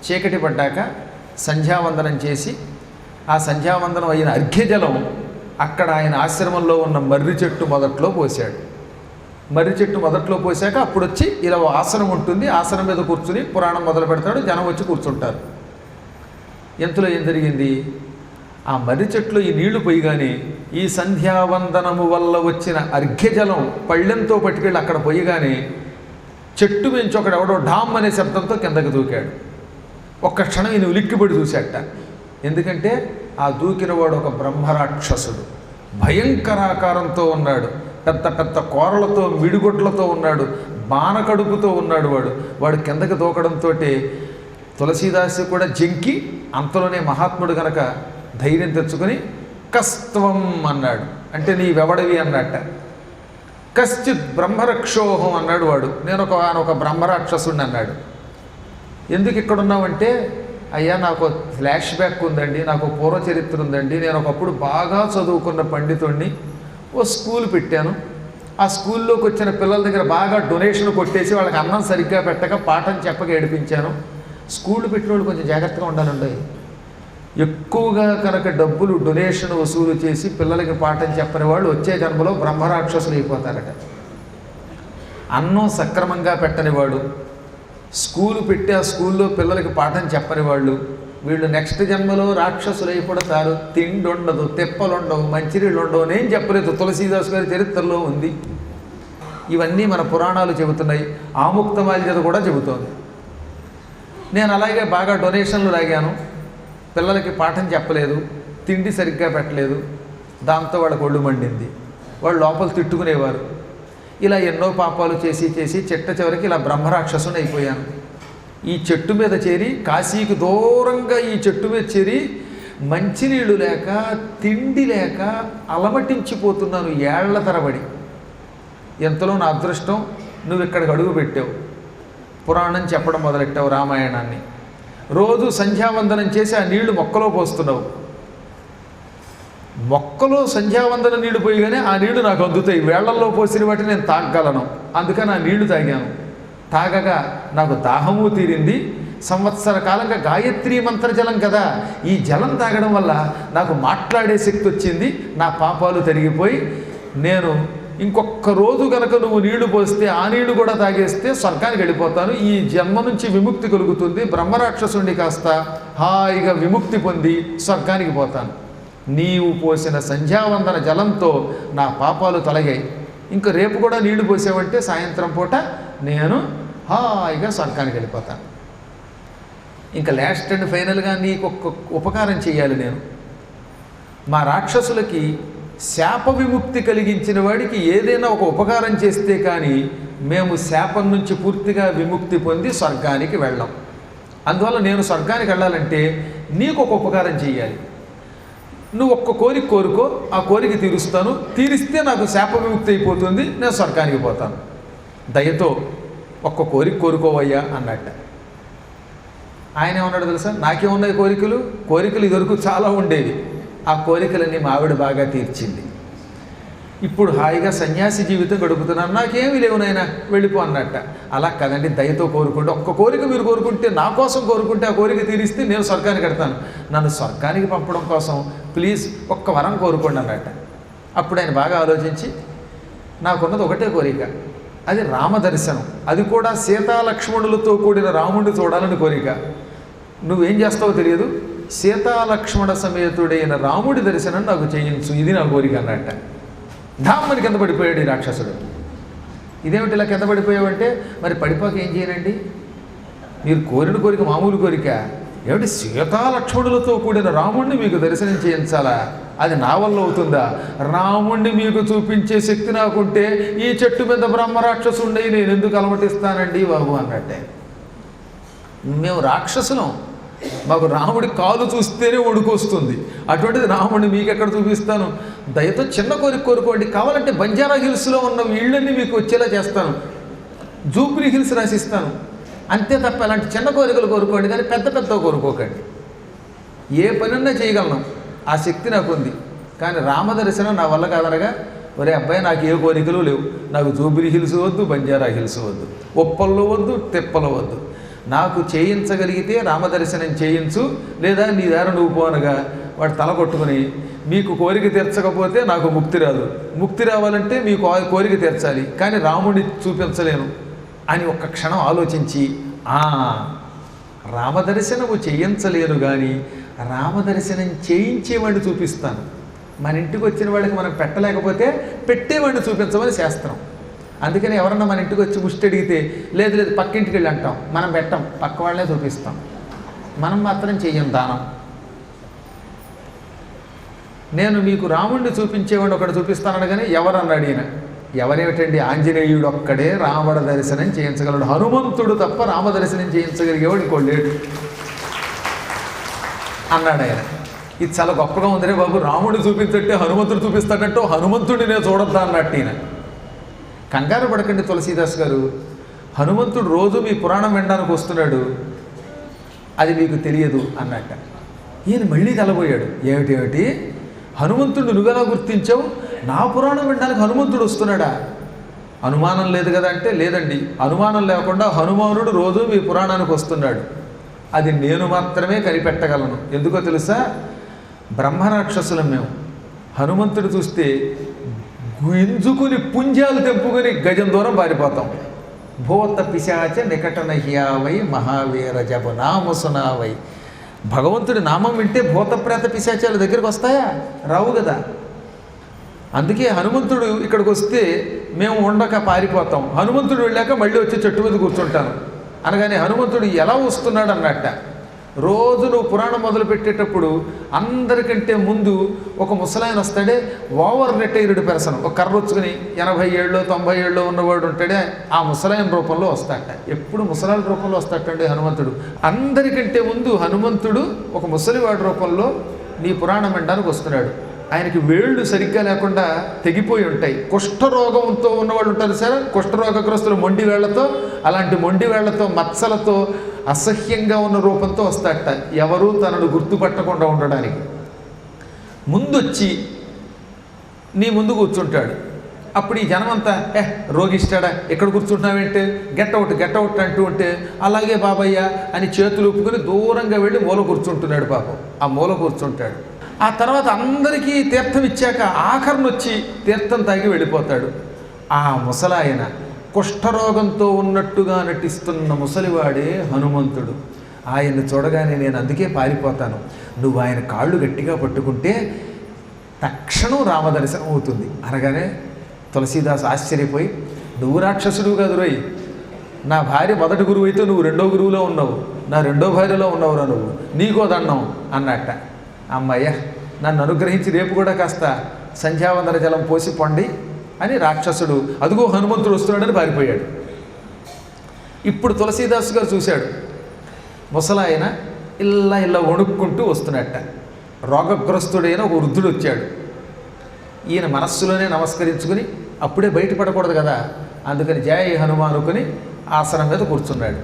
చీకటి పడ్డాక సంధ్యావందనం చేసి, ఆ సంధ్యావందనం అయిన అర్ఘ్యజలం అక్కడ ఆయన ఆశ్రమంలో ఉన్న మర్రి చెట్టు మొదట్లో పోశాడు. మర్రి చెట్టు మొదట్లో పోసాక అప్పుడు వచ్చి ఇలా ఆసనం ఉంటుంది, ఆసనం మీద కూర్చుని పురాణం మొదలు పెడతాడు, జనం వచ్చి కూర్చుంటారు. ఎంతలో ఏం జరిగింది, ఆ మర్రి చెట్టులో ఈ నీళ్లు పోయగానే ఈ సంధ్యావందనము వల్ల వచ్చిన అర్ఘ్యజలం పళ్ళెంతో పట్టుకెళ్ళి అక్కడ పోయగానే చెట్టు మించి ఒకడెవడో ఢామ్ అనే శబ్దంతో కిందకి దూకాడు. ఒక్క క్షణం ఈయన ఉలిక్కిపడి చూశాట. ఎందుకంటే ఆ దూకినవాడు ఒక బ్రహ్మరాక్షసుడు, భయంకరాకారంతో ఉన్నాడు, పెద్ద పెద్ద కోరలతో మిడిగొడ్లతో ఉన్నాడు, బాణకడుపుతో ఉన్నాడు. వాడు కిందకి దూకడంతో తులసీదాసు కూడా జంకి, అంతలోనే మహాత్ముడు కనుక ధైర్యం తెచ్చుకొని కస్త్వం అన్నాడు. అంటే నీవెవడవి అన్నట్ట. కశ్చిత్ బ్రహ్మరక్షోహం అన్నాడు వాడు. నేను ఒక బ్రహ్మరాక్షసుడిని అన్నాడు. ఎందుకు ఇక్కడ ఉన్నామంటే, అయ్యా నాకు ఫ్లాష్ బ్యాక్ ఉందండి, నాకు పూర్వ చరిత్ర ఉందండి. నేను ఒకప్పుడు బాగా చదువుకున్న పండితుడిని, ఓ స్కూల్ పెట్టాను. ఆ స్కూల్లోకి వచ్చిన పిల్లల దగ్గర బాగా డొనేషన్ కొట్టేసి వాళ్ళకి అన్నం సరిగ్గా పెట్టక పాఠం చెప్పక ఏడిపించాను. స్కూల్ పెట్టిన వాళ్ళు కొంచెం జాగ్రత్తగా ఉండాలండి. ఎక్కువగా కనుక డబ్బులు డొనేషన్ వసూలు చేసి పిల్లలకి పాఠం చెప్పని వాళ్ళు వచ్చే జన్మలో బ్రహ్మరాక్షసులు అయిపోతారట. అన్నం సక్రమంగా పెట్టని వాడు, స్కూలు పెట్టి ఆ స్కూల్లో పిల్లలకి పాఠం చెప్పని వాళ్ళు, వీళ్ళు నెక్స్ట్ జన్మలో రాక్షసులు అయిపోతారు. తిండి ఉండదు, తెప్పలుండవు, మంచినీళ్ళు ఉండవు. నేను చెప్పలేదు, తులసీదాసు గారి చరిత్రలో ఉంది. ఇవన్నీ మన పురాణాలు చెబుతున్నాయి, ఆముక్తమాల్యత కూడా చెబుతోంది. నేను అలాగే బాగా డొనేషన్లు లాగాను, పిల్లలకి పాఠం చెప్పలేదు, తిండి సరిగ్గా పెట్టలేదు, దాంతో వాళ్ళకి ఒళ్ళు మండింది. వాళ్ళు లోపల తిట్టుకునేవారు. ఇలా ఎన్నో పాపాలు చేసి చేసి చిట్ట చివరికి ఇలా బ్రహ్మరాక్షసుని అయిపోయాను. ఈ చెట్టు మీద చేరి, కాశీకి దూరంగా ఈ చెట్టు మీద చేరి మంచినీళ్ళు లేక తిండి లేక అలమటించిపోతున్నాను ఏళ్ల తరబడి. ఎంతలో నా అదృష్టం, నువ్వు ఇక్కడికి అడుగు పెట్టావు, పురాణం చెప్పడం మొదలెట్టావు, రామాయణాన్ని. రోజు సంధ్యావందనం చేసి ఆ నీళ్లు మొక్కలో పోస్తున్నావు. మొక్కలో సంధ్యావందన నీళ్లు పోయిగానే ఆ నీళ్లు నాకు అందుతాయి. వేళ్లల్లో పోసిన వాటిని నేను తాగగలను. అందుకని ఆ నీళ్లు తాగాను. తాగగా నాకు దాహము తీరింది. సంవత్సర కాలంగా గాయత్రీ మంత్రజలం కదా, ఈ జలం తాగడం వల్ల నాకు మాట్లాడే శక్తి వచ్చింది. నా పాపాలు తరిగిపోయి నేను ఇంకొక రోజు కనుక నువ్వు నీళ్లు పోస్తే ఆ నీళ్లు కూడా తాగేస్తే స్వర్గానికి వెళ్ళిపోతాను. ఈ జన్మ నుంచి విముక్తి కలుగుతుంది. బ్రహ్మరాక్షసుండి కాస్త హాయిగా విముక్తి పొంది స్వర్గానికి పోతాను. నీవు పోసిన సంధ్యావందన జలంతో నా పాపాలు తొలగాయి. ఇంక రేపు కూడా నీళ్లు పోసావంటే సాయంత్రం పూట నేను హాయిగా స్వర్గానికి వెళ్ళిపోతాను. ఇంకా లాస్ట్ అండ్ ఫైనల్గా నీకు ఒక్క ఉపకారం చేయాలి నేను. మా రాక్షసులకి శాప విముక్తి కలిగించిన వాడికి ఏదైనా ఒక ఉపకారం చేస్తే కానీ మేము శాపం నుంచి పూర్తిగా విముక్తి పొంది స్వర్గానికి వెళ్ళాం. అందువల్ల నేను స్వర్గానికి వెళ్ళాలంటే నీకు ఒక ఉపకారం చేయాలి. నువ్వు ఒక్క కోరిక కోరుకో, ఆ కోరిక తీరుస్తాను. తీరిస్తే నాకు శాప విముక్తి అయిపోతుంది, నేను స్వర్గానికి పోతాను. దయతో ఒక్క కోరిక కోరుకోవయ్యా అన్నట్ట. ఆయన ఏమన్నాడు తెలుసా, నాకేమున్నాయి కోరికలు ఇదివరకు చాలా ఉండేవి. ఆ కోరికలన్నీ మా ఆవిడ బాగా తీర్చింది. ఇప్పుడు హాయిగా సన్యాసి జీవితం గడుపుతున్నాను, నాకేమీ లేవు నాయనా, వెళ్ళిపో అన్నట్ట. అలా కదండి, దయతో కోరుకుంటే, ఒక్క కోరిక మీరు కోరుకుంటే, నా కోసం కోరుకుంటే ఆ కోరిక తీరిస్తే నేను స్వర్గానికి వెడతాను. నన్ను స్వర్గానికి పంపడం కోసం ప్లీజ్ ఒక్క వరం కోరుకోండి అన్నట్ట. అప్పుడు ఆయన బాగా ఆలోచించి, నాకున్నది ఒకటే కోరిక, అది రామదర్శనం. అది కూడా సీతాలక్ష్మణులతో కూడిన రాముడిని చూడాలని కోరిక. నువ్వేం చేస్తావో తెలియదు, సీతాలక్ష్మణ సమేతుడైన రాముడి దర్శనం నాకు చేయించు, ఇది నా కోరిక అన్నట్ట. ధామ్మని కింద పడిపోయాడు ఈ రాక్షసుడు. ఇదేమిటి ఇలా కింద పడిపోయావంటే, మరి పడిపోక ఏం చేయనండి, మీరు కోరిన కోరిక మామూలు కోరిక ఏమిటి, సీతాలక్ష్మణులతో కూడిన రాముణ్ణి మీకు దర్శనం చేయించాలా, అది నా వల్ల అవుతుందా, రాముణ్ణి మీకు చూపించే శక్తి నాకుంటే ఈ చెట్టు మీద బ్రహ్మరాక్షసుండయి నేను ఎందుకు అలమటిస్తానండి బాబు అన్నట్టే. మేము రాక్షసులం, మాకు రాముడి కాలు చూస్తేనే వణుకొస్తుంది, అటువంటిది రాముడిని మీకు ఎక్కడ చూపిస్తాను, దయతో చిన్న కోరిక కోరుకోండి, కావాలంటే బంజారా హిల్స్లో ఉన్న ఇళ్ళన్నీ మీకు వచ్చేలా చేస్తాను, జూబ్లీ హిల్స్ రాసిస్తాను, అంతే తప్ప అలాంటి చిన్న కోరికలు కోరుకోండి కానీ పెద్ద పెద్ద కోరుకోకండి. ఏ పనున్నా చేయగలను, ఆ శక్తి నాకు ఉంది, కానీ రామదర్శనం నా వల్ల కాదనగా, ఒరే అబ్బాయి నాకు ఏ కోరికలు లేవు, నాకు జూబ్లీ హిల్స్ వద్దు, బంజారా హిల్స్ వద్దు, ఉప్పల్లో వద్దు, తెప్పలో వద్దు, నాకు చేయించగలిగితే రామదర్శనం చేయించు, లేదా నీ దారి నువ్వు పోనగా వాడు తల కొట్టుకుని, మీకు కోరిక తీర్చకపోతే నాకు ముక్తి రాదు, ముక్తి రావాలంటే మీకు కోరిక తీర్చాలి, కానీ రాముడిని చూపించలేను అని ఒక్క క్షణం ఆలోచించి, రామదర్శనము చేయించలేను కానీ రామదర్శనం చేయించేవాడిని చూపిస్తాను, మన ఇంటికి వచ్చిన వాడికి మనం పెట్టలేకపోతే పెట్టేవాడిని చూపించమని శాస్త్రం. అందుకని ఎవరన్నా మన ఇంటికి వచ్చి ముష్టి అడిగితే లేదు లేదు పక్కింటికి వెళ్ళి అంటాం, మనం పెట్టం, పక్క వాళ్ళే చూపిస్తాం, మనం మాత్రం చెయ్యం దానం. నేను మీకు రాముడిని చూపించేవాడిని ఒకటి చూపిస్తానని ఎవరన్నాడు ఈయన, ఎవరేమిటండి, ఆంజనేయుడు ఒక్కడే రావణ దర్శనం చేయించగలడు, హనుమంతుడు తప్ప రామదర్శనం చేయించగలిగేవాడు ఇంకోటి లేడు అన్నాడు ఆయన. ఇది చాలా గొప్పగా ఉందిరే బాబు, రాముడిని చూపించట్టే హనుమంతుడు చూపిస్తాడంటూ హనుమంతుడిని నేను చూడొద్దా అన్నట్టు ఈయన. కంగారు పడకండి తులసీదాస్ గారు, హనుమంతుడు రోజు మీ పురాణం వినడానికి వస్తున్నాడు, అది మీకు తెలియదు అన్నట్ట. ఈయన మళ్ళీ తెలబోయాడు, ఏమిటి హనుమంతుడు నువ్వెలా గుర్తించావు, నా పురాణం వినడానికి హనుమంతుడు వస్తున్నాడా, అనుమానం లేదు కదా అంటే, లేదండి అనుమానం లేకుండా హనుమానుడు రోజు మీ పురాణానికి వస్తున్నాడు, అది నేను మాత్రమే కనిపెట్టగలను, ఎందుకో తెలుసా, బ్రహ్మరాక్షసులం మేము, హనుమంతుడు చూస్తే గుంజుకుని పుంజాలు తెంపుకొని గజం దూరం పారిపోతాం. భూత పిశాచ నికటనహ్యావై మహావీర జప నామసునావై. భగవంతుడి నామం వింటే భూత ప్రేత పిశాచాల దగ్గరికి వస్తాయా, రావు కదా. అందుకే హనుమంతుడు ఇక్కడికి వస్తే మేము ఉండక పారిపోతాం, హనుమంతుడు వెళ్ళాక మళ్ళీ వచ్చి చెట్టు మీద కూర్చుంటాను అనగానే హనుమంతుడు ఎలా వస్తున్నాడు అన్నట్ట. రోజు నువ్వు పురాణం మొదలు పెట్టేటప్పుడు అందరికంటే ముందు ఒక ముసలాయన వస్తాడే, ఓవర్ రిటైర్డ్ పర్సన్, ఒక కర్ర వచ్చుకుని 80 ఏళ్ళు 90 ఏళ్ళు ఉన్నవాడు ఉంటాడే, ఆ ముసలాయన రూపంలో వస్తాట, ఎప్పుడు ముసలాల రూపంలో వస్తాటండి హనుమంతుడు. అందరికంటే ముందు హనుమంతుడు ఒక ముసలివాడి రూపంలో నీ పురాణం వినడానికి వస్తున్నాడు. ఆయనకి వేళ్ళు సరిగ్గా లేకుండా తెగిపోయి ఉంటాయి, కుష్ఠరోగంతో ఉన్నవాళ్ళు ఉంటారు సరే, కుష్ఠరోగగ్రస్తులు మొండి వేళ్లతో, అలాంటి మొండి వేళ్లతో మచ్చలతో అసహ్యంగా ఉన్న రూపంతో వస్తాడట, ఎవరూ తనను గుర్తుపట్టకుండా ఉండడానికి. ముందొచ్చి నీ ముందు కూర్చుంటాడు. అప్పుడు ఈ జనమంతా రోగిస్తాడా ఇక్కడ కూర్చుంటున్నావేంటే, గెట్టవుట్ అంటూ ఉంటే, అలాగే బాబయ్య అని చేతులు ఊపుకొని దూరంగా వెళ్ళి మూల కూర్చుంటున్నాడు. పాపం ఆ మూల కూర్చుంటాడు. ఆ తర్వాత అందరికీ తీర్థం ఇచ్చాక ఆఖరిని వచ్చి తీర్థం తాగి వెళ్ళిపోతాడు. ఆ ముసలాయన కుష్ఠరోగంతో ఉన్నట్టుగా నటిస్తున్న ముసలివాడే హనుమంతుడు. ఆయన్ని చూడగానే నేను అందుకే పారిపోతాను, నువ్వు ఆయన కాళ్ళు గట్టిగా పట్టుకుంటే తక్షణం రామదర్శనం అవుతుంది అనగానే తులసీదాస్ ఆశ్చర్యపోయి, నువ్వు రాక్షసుడు కాదు రోయ్, నా భార్య మొదటి గురువు అయితే నువ్వు రెండో గురువులో ఉన్నావు, నా రెండో భార్యలో ఉన్నావురా నువ్వు, నీకో దండం అన్నట్ట. అమ్మయ్య నన్ను అనుగ్రహించి రేపు కూడా కాస్త సంధ్యావందన జలం పోసి పొండి అని రాక్షసుడు అదుగో హనుమంతుడు వస్తున్నాడని పారిపోయాడు. ఇప్పుడు తులసీదాసు గారు చూశాడు, ముసలాయన ఇలా వణుక్కుంటూ వస్తున్నట్ట. రోగగ్రస్తుడైన ఒక వృద్ధుడు వచ్చాడు. ఈయన మనస్సులోనే నమస్కరించుకుని అప్పుడే బయటపడకూడదు కదా, అందుకని జయ హనుమాన్ అనుకుని ఆసనం మీద కూర్చున్నాడు.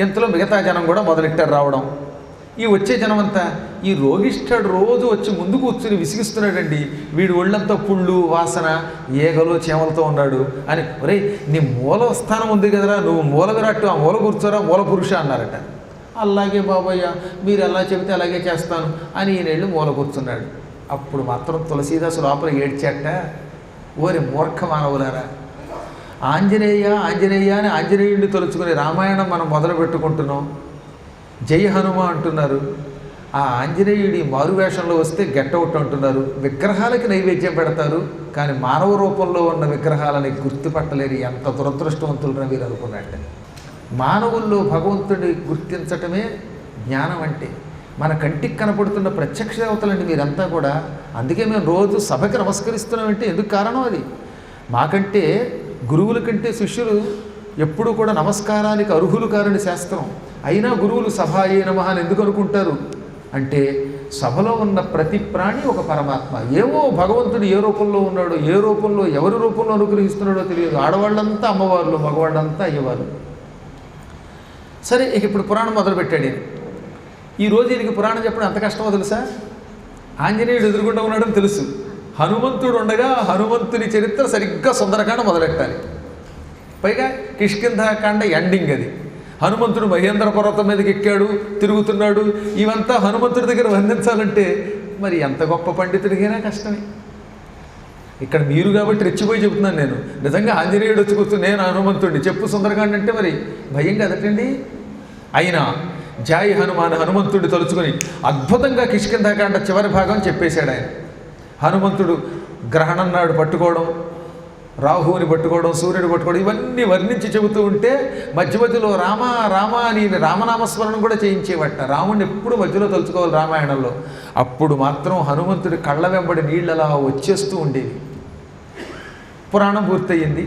ఇంతలో మిగతా జనం కూడా మొదలెట్టారు రావడం. ఈ వచ్చే జనమంతా ఈ రోగిష్ఠుడు రోజు వచ్చి ముందు కూర్చుని విసిగిస్తున్నాడండి, వీడి ఒళ్ళంతా పుళ్ళు వాసన ఏగలు చేమలతో ఉన్నాడు అని, ఒరే నీ మూల స్థానం ఉంది కదరా, నువ్వు మూల విరాట్టు, ఆ మూల కూర్చోరా మూల పురుష అన్నారట. అలాగే బాబయ్య మీరు ఎలా చెబితే అలాగే చేస్తాను అని ఈయన వెళ్ళి మూల కూర్చున్నాడు. అప్పుడు మాత్రం తులసీదాసు లోపల ఏడ్చాట, ఓరి మూర్ఖ మానవులారా, ఆంజనేయ ఆంజనేయ అని ఆంజనేయుడిని తలుచుకుని రామాయణం మనం మొదలు పెట్టుకుంటున్నాం, జై హనుమ అంటున్నారు. ఆ ఆంజనేయుడి మారువేషంలో వస్తే గెట్టవుట్ అంటున్నారు. విగ్రహాలకి నైవేద్యం పెడతారు, కానీ మానవ రూపంలో ఉన్న విగ్రహాలని గుర్తుపట్టలేరు. ఎంత దురదృష్టవంతులు మీరు అనుకున్నట్టే. మానవుల్లో భగవంతుడి గుర్తించటమే జ్ఞానం అంటే. మన కంటికి కనపడుతున్న ప్రత్యక్ష దేవతలండి మీరంతా కూడా. అందుకే మేము రోజు సభకి నమస్కరిస్తున్నామంటే ఎందుకు కారణం అది. మాకంటే గురువుల కంటే శిష్యులు ఎప్పుడూ కూడా నమస్కారానికి అర్హులు కారని శాస్త్రం. అయినా గురువులు సభాయే నమః అని ఎందుకు అనుకుంటారు అంటే, సభలో ఉన్న ప్రతి ప్రాణి ఒక పరమాత్మ. ఏమో భగవంతుడు ఏ రూపంలో ఉన్నాడో, ఏ రూపంలో ఎవరి రూపంలో అనుగ్రహిస్తున్నాడో తెలియదు. ఆడవాళ్ళంతా అమ్మవార్లు, మగవాళ్ళంతా అయ్యవారు. సరే, ఇక ఇప్పుడు పురాణం మొదలుపెట్టాడు ఈయన. ఈరోజు ఈయనకి పురాణం చెప్పడం ఎంత కష్టమో తెలుసా. ఆంజనేయుడు ఎదురుగుండా ఉన్నాడని తెలుసు. హనుమంతుడు ఉండగా హనుమంతుని చరిత్ర సరిగ్గా సుందరకాండ మొదలెట్టాలి. పైగా కిష్కింధాకాండ ఎండింగ్ అది. హనుమంతుడు మహేంద్ర పర్వతం మీదకి ఎక్కాడు, తిరుగుతున్నాడు. ఇవంతా హనుమంతుడి దగ్గర వర్ణించాలంటే మరి ఎంత గొప్ప పండితుడికైనా కష్టమే. ఇక్కడ మీరు కాబట్టి రెచ్చిపోయి చెబుతున్నాను నేను. నిజంగా ఆంజనేయుడు వచ్చి కూర్చుని నేను హనుమంతుడిని చెప్పు సుందరకాండ అంటే మరి భయం కదటండి. అయినా జై హనుమాన్ హనుమంతుడిని తలుచుకొని అద్భుతంగా కిష్కింధాకాండ చివరి భాగం చెప్పేశాడు ఆయన. హనుమంతుడు గ్రహణం నాడు పట్టుకోవడం, రాహువుని పట్టుకోవడం, సూర్యుని పట్టుకోవడం, ఇవన్నీ వర్ణించి చెబుతూ ఉంటే మధ్య మధ్యలో రామ రామ అని రామనామస్మరణం కూడా చేయించేవట. రాముడిని ఎప్పుడు మధ్యలో తలుచుకోవాలి రామాయణంలో. అప్పుడు మాత్రం హనుమంతుడి కళ్ళ వెంబడి నీళ్ళు అలా వచ్చేస్తూ ఉండేవి. పురాణం పూర్తయింది.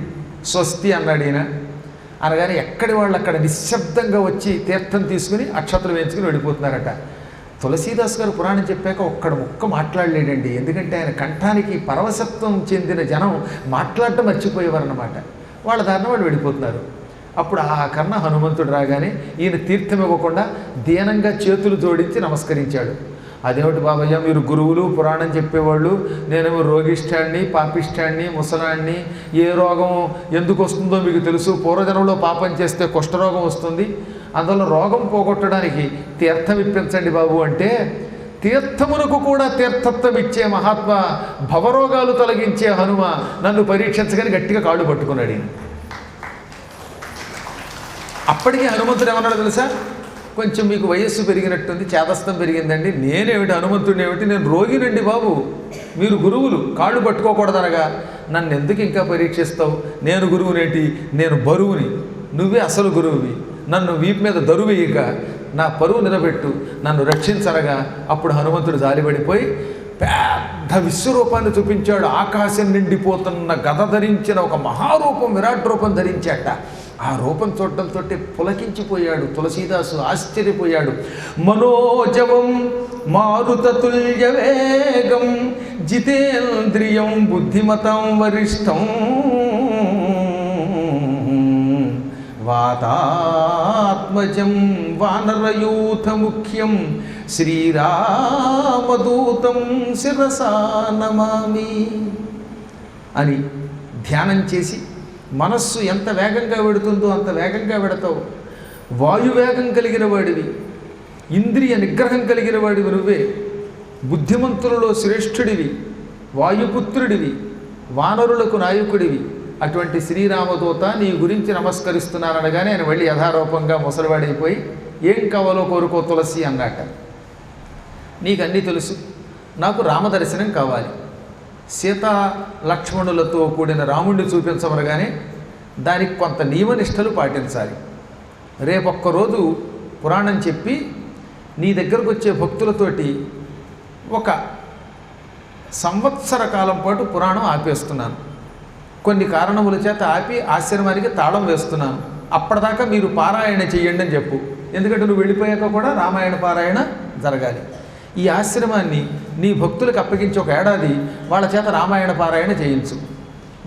స్వస్తి అన్నాడు ఈయన. అనగానే ఎక్కడి వాళ్ళు అక్కడ నిశ్శబ్దంగా వచ్చి తీర్థం తీసుకుని అక్షతలు వేయించుకుని వెళ్ళిపోతున్నారట. తులసీదాస్ గారు పురాణం చెప్పాక ఒక్కడ ముక్క మాట్లాడలేడండి. ఎందుకంటే ఆయన కంఠానికి పరవశత్వం చెందిన జనం మాట్లాడటం మర్చిపోయేవారన్నమాట. వాళ్ళ దారిన వాళ్ళు వెళ్ళిపోతున్నారు. అప్పుడు ఆ కర్ణ హనుమంతుడు రాగానే ఈయన తీర్థం ఇవ్వకుండా దీనంగా చేతులు జోడించి నమస్కరించాడు. అదేమిటి బాబయ్య, మీరు గురువులు పురాణం చెప్పేవాళ్ళు, నేనేమో రోగిష్టాన్ని, పాపిష్టాన్ని, ముసలాన్ని, ఏ రోగం ఎందుకు వస్తుందో మీకు తెలుసు. పూర్వజనంలో పాపం చేస్తే కుష్ఠరోగం వస్తుంది, అందులో రోగం పోగొట్టడానికి తీర్థం ఇప్పించండి బాబు అంటే, తీర్థమునకు కూడా తీర్థత్వం ఇచ్చే మహాత్మ, భవరోగాలు తొలగించే హనుమ నన్ను పరీక్షించగానే గట్టిగా కాళ్ళు పట్టుకున్నాడు ఈయన. అప్పటికే హనుమంతుడు ఏమన్నాడు తెలుసా, కొంచెం మీకు వయస్సు పెరిగినట్టుంది, చేదస్తం పెరిగిందండి. నేనేమిటి హనుమంతుడిని ఏమిటి, నేను రోగినండి బాబు, మీరు గురువులు కాళ్ళు పట్టుకోకూడదనగా నన్ను ఎందుకు ఇంకా పరీక్షిస్తావు. నేను గురువునేంటి, నేను బరువుని, నువ్వే అసలు గురువువి. నన్ను వీపు మీద దరువేయక నా పరువు నిలబెట్టు, నన్ను రక్షించరగా. అప్పుడు హనుమంతుడు జాలిపడిపోయి పెద్ద విశ్వరూపాన్ని చూపించాడు. ఆకాశం నిండిపోతున్న గద ధరించిన ఒక మహారూపం, విరాట్ రూపం ధరించాట. ఆ రూపం చూడటంతో పులకించిపోయాడు తులసీదాసు, ఆశ్చర్యపోయాడు. మనోజవం మారుతతుల్య వేగం జితేంద్రియం బుద్ధిమతం వరిష్టం వాతాత్మజం వానరయూథ ముఖ్యం శ్రీరామదూతం శిరసా నమామి అని ధ్యానం చేసి, మనస్సు ఎంత వేగంగా వెడుతుందో అంత వేగంగా వెడతావు. వాయువేగం కలిగిన వాడివి, ఇంద్రియ నిగ్రహం కలిగిన వాడివి నువ్వే, బుద్ధిమంతులలో శ్రేష్ఠుడివి, వాయుపుత్రుడివి, వానరులకు నాయకుడివి. అటువంటి శ్రీరామదూత నీ గురించి నమస్కరిస్తున్నాననగానే ఆయన వెళ్ళి యథారూపంగా ముసలివాడైపోయి ఏం కావాలో కోరుకో తులసి అన్నట్ట. నీకు అన్నీ తెలుసు, నాకు రామదర్శనం కావాలి, సీతా లక్ష్మణులతో కూడిన రాముణ్ణి చూపించమనగానే దానికి కొంత నియమనిష్టలు పాటించాలి. రేపొక్కరోజు పురాణం చెప్పి నీ దగ్గరకు వచ్చే భక్తులతోటి ఒక సంవత్సర కాలం పాటు పురాణం ఆపేస్తున్నాను. కొన్ని కారణముల చేత ఆపి ఆశ్రమానికి తాళం వేస్తున్నాను. అప్పటిదాకా మీరు పారాయణ చెయ్యండి అని చెప్పు. ఎందుకంటే నువ్వు వెళ్ళిపోయాక కూడా రామాయణ పారాయణ జరగాలి. ఈ ఆశ్రమాన్ని నీ భక్తులకు అప్పగించి ఒక ఏడాది వాళ్ళ చేత రామాయణ పారాయణ చేయించు.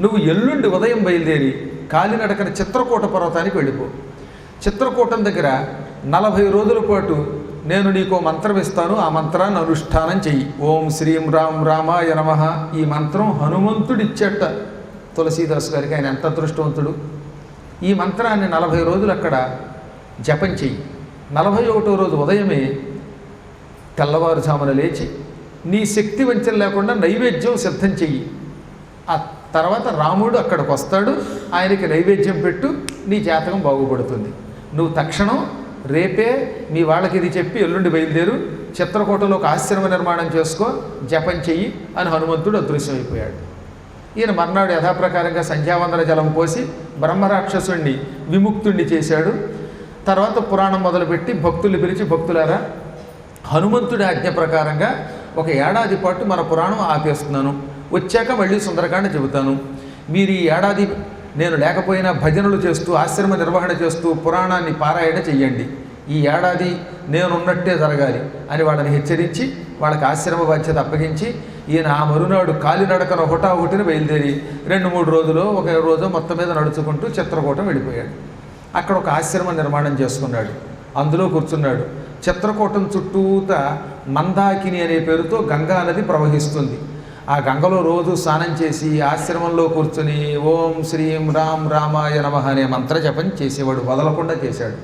నువ్వు ఎల్లుండి ఉదయం బయలుదేరి కాలినడకన చిత్రకూట పర్వతానికి వెళ్ళిపో. చిత్రకూటం దగ్గర 40 రోజుల పాటు నేను నీకో మంత్రం ఇస్తాను, ఆ మంత్రాన్ని అనుష్ఠానం చెయ్యి. ఓం శ్రీం రామ్ రామాయ నమః. ఈ మంత్రం హనుమంతుడు ఇచ్చేట తులసీదాసు గారికి. ఆయన ఎంత అదృష్టవంతుడు. ఈ మంత్రాన్ని 40 రోజులు అక్కడ జపం చెయ్యి. 41వ రోజు ఉదయమే తెల్లవారుజామున లేచి నీ శక్తి వంచన లేకుండా నైవేద్యం సిద్ధం చెయ్యి. ఆ తర్వాత రాముడు అక్కడికి వస్తాడు, ఆయనకి నైవేద్యం పెట్టు, నీ జాతకం బాగుపడుతుంది. నువ్వు తక్షణం రేపే మీ వాళ్ళకి ఇది చెప్పి ఎల్లుండి బయలుదేరు, చిత్రకూటలో ఒక ఆశ్రమ నిర్మాణం చేసుకో, జపం చెయ్యి అని హనుమంతుడు అదృశ్యమైపోయాడు. ఈయన మర్నాడు యథాప్రకారంగా సంధ్యావందన జలం పోసి బ్రహ్మరాక్షసుణ్ణి విముక్తుణ్ణి చేశాడు. తర్వాత పురాణం మొదలుపెట్టి భక్తుల్ని పిలిచి, భక్తులారా, హనుమంతుడి ఆజ్ఞ ప్రకారంగా 1 ఏడాది పాటు మన పురాణం ఆపేస్తున్నాను, వచ్చాక మళ్ళీ సుందరకాండ చెబుతాను. మీరు ఈ ఏడాది నేను లేకపోయినా భజనలు చేస్తూ ఆశ్రమ నిర్వహణ చేస్తూ పురాణాన్ని పారాయణ చెయ్యండి. ఈ ఏడాది నేనున్నట్టే జరగాలి అని వాళ్ళని హెచ్చరించి వాళ్ళకి ఆశ్రమ బాధ్యత అప్పగించి ఈయన ఆ మరునాడు కాలినడకన హుటాహుటిని బయలుదేరి 2-3 రోజులు 1 రోజు మొత్తం మీద నడుచుకుంటూ చిత్రకూటం వెళ్ళిపోయాడు. అక్కడ ఒక ఆశ్రమ నిర్మాణం చేసుకున్నాడు. అందులో కూర్చున్నాడు. చిత్రకూటం చుట్టూత మందాకిని అనే పేరుతో గంగా నది ప్రవహిస్తుంది. ఆ గంగలో రోజు స్నానం చేసి ఆశ్రమంలో కూర్చుని ఓం శ్రీం రామ్ రామాయ నమః అనే మంత్రజపం చేసేవాడు, వదలకుండా చేశాడు.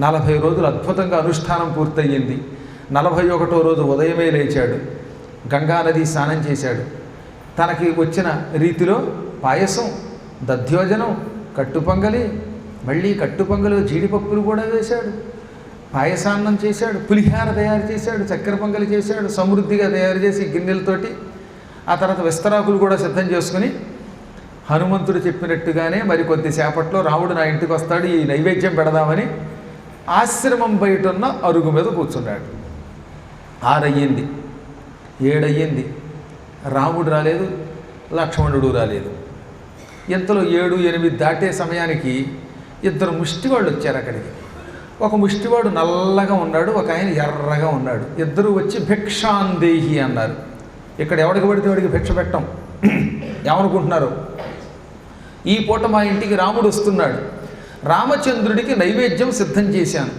40 రోజులు అద్భుతంగా అనుష్ఠానం పూర్తయింది. 41వ రోజు ఉదయమే లేచాడు, గంగానది స్నానం చేశాడు. తనకి వచ్చిన రీతిలో పాయసం, దధ్యోజనం, కట్టుపొంగలి, మళ్ళీ కట్టుపొంగలు జీడిపప్పులు కూడా వేశాడు, పాయసాన్నం చేశాడు, పులిహార తయారు చేశాడు, చక్కెర పొంగలి చేశాడు, సమృద్ధిగా తయారు చేసి గిన్నెలతోటి. ఆ తర్వాత విస్తరాకులు కూడా సిద్ధం చేసుకుని హనుమంతుడు చెప్పినట్టుగానే మరి కొద్దిసేపట్లో రాముడు నా ఇంటికి వస్తాడు, ఈ నైవేద్యం పెడదామని ఆశ్రమం బయట ఉన్న అరుగు మీద కూర్చున్నాడు. 6 అయ్యింది, 7 అయ్యింది, రాముడు రాలేదు, లక్ష్మణుడు రాలేదు. ఇంతలో 7, 8 దాటే సమయానికి 2 ముష్టివాళ్ళు వచ్చారు అక్కడికి. ఒక ముష్టివాడు నల్లగా ఉన్నాడు, ఒక ఆయన ఎర్రగా ఉన్నాడు. ఇద్దరు వచ్చి భిక్షాందేహి అన్నారు. ఇక్కడ ఎవడికి పడితే వాడికి భిక్ష పెట్టం. ఏమనుకుంటున్నారు? ఈ పూట మా ఇంటికి రాముడు వస్తున్నాడు, రామచంద్రుడికి నైవేద్యం సిద్ధం చేశాను,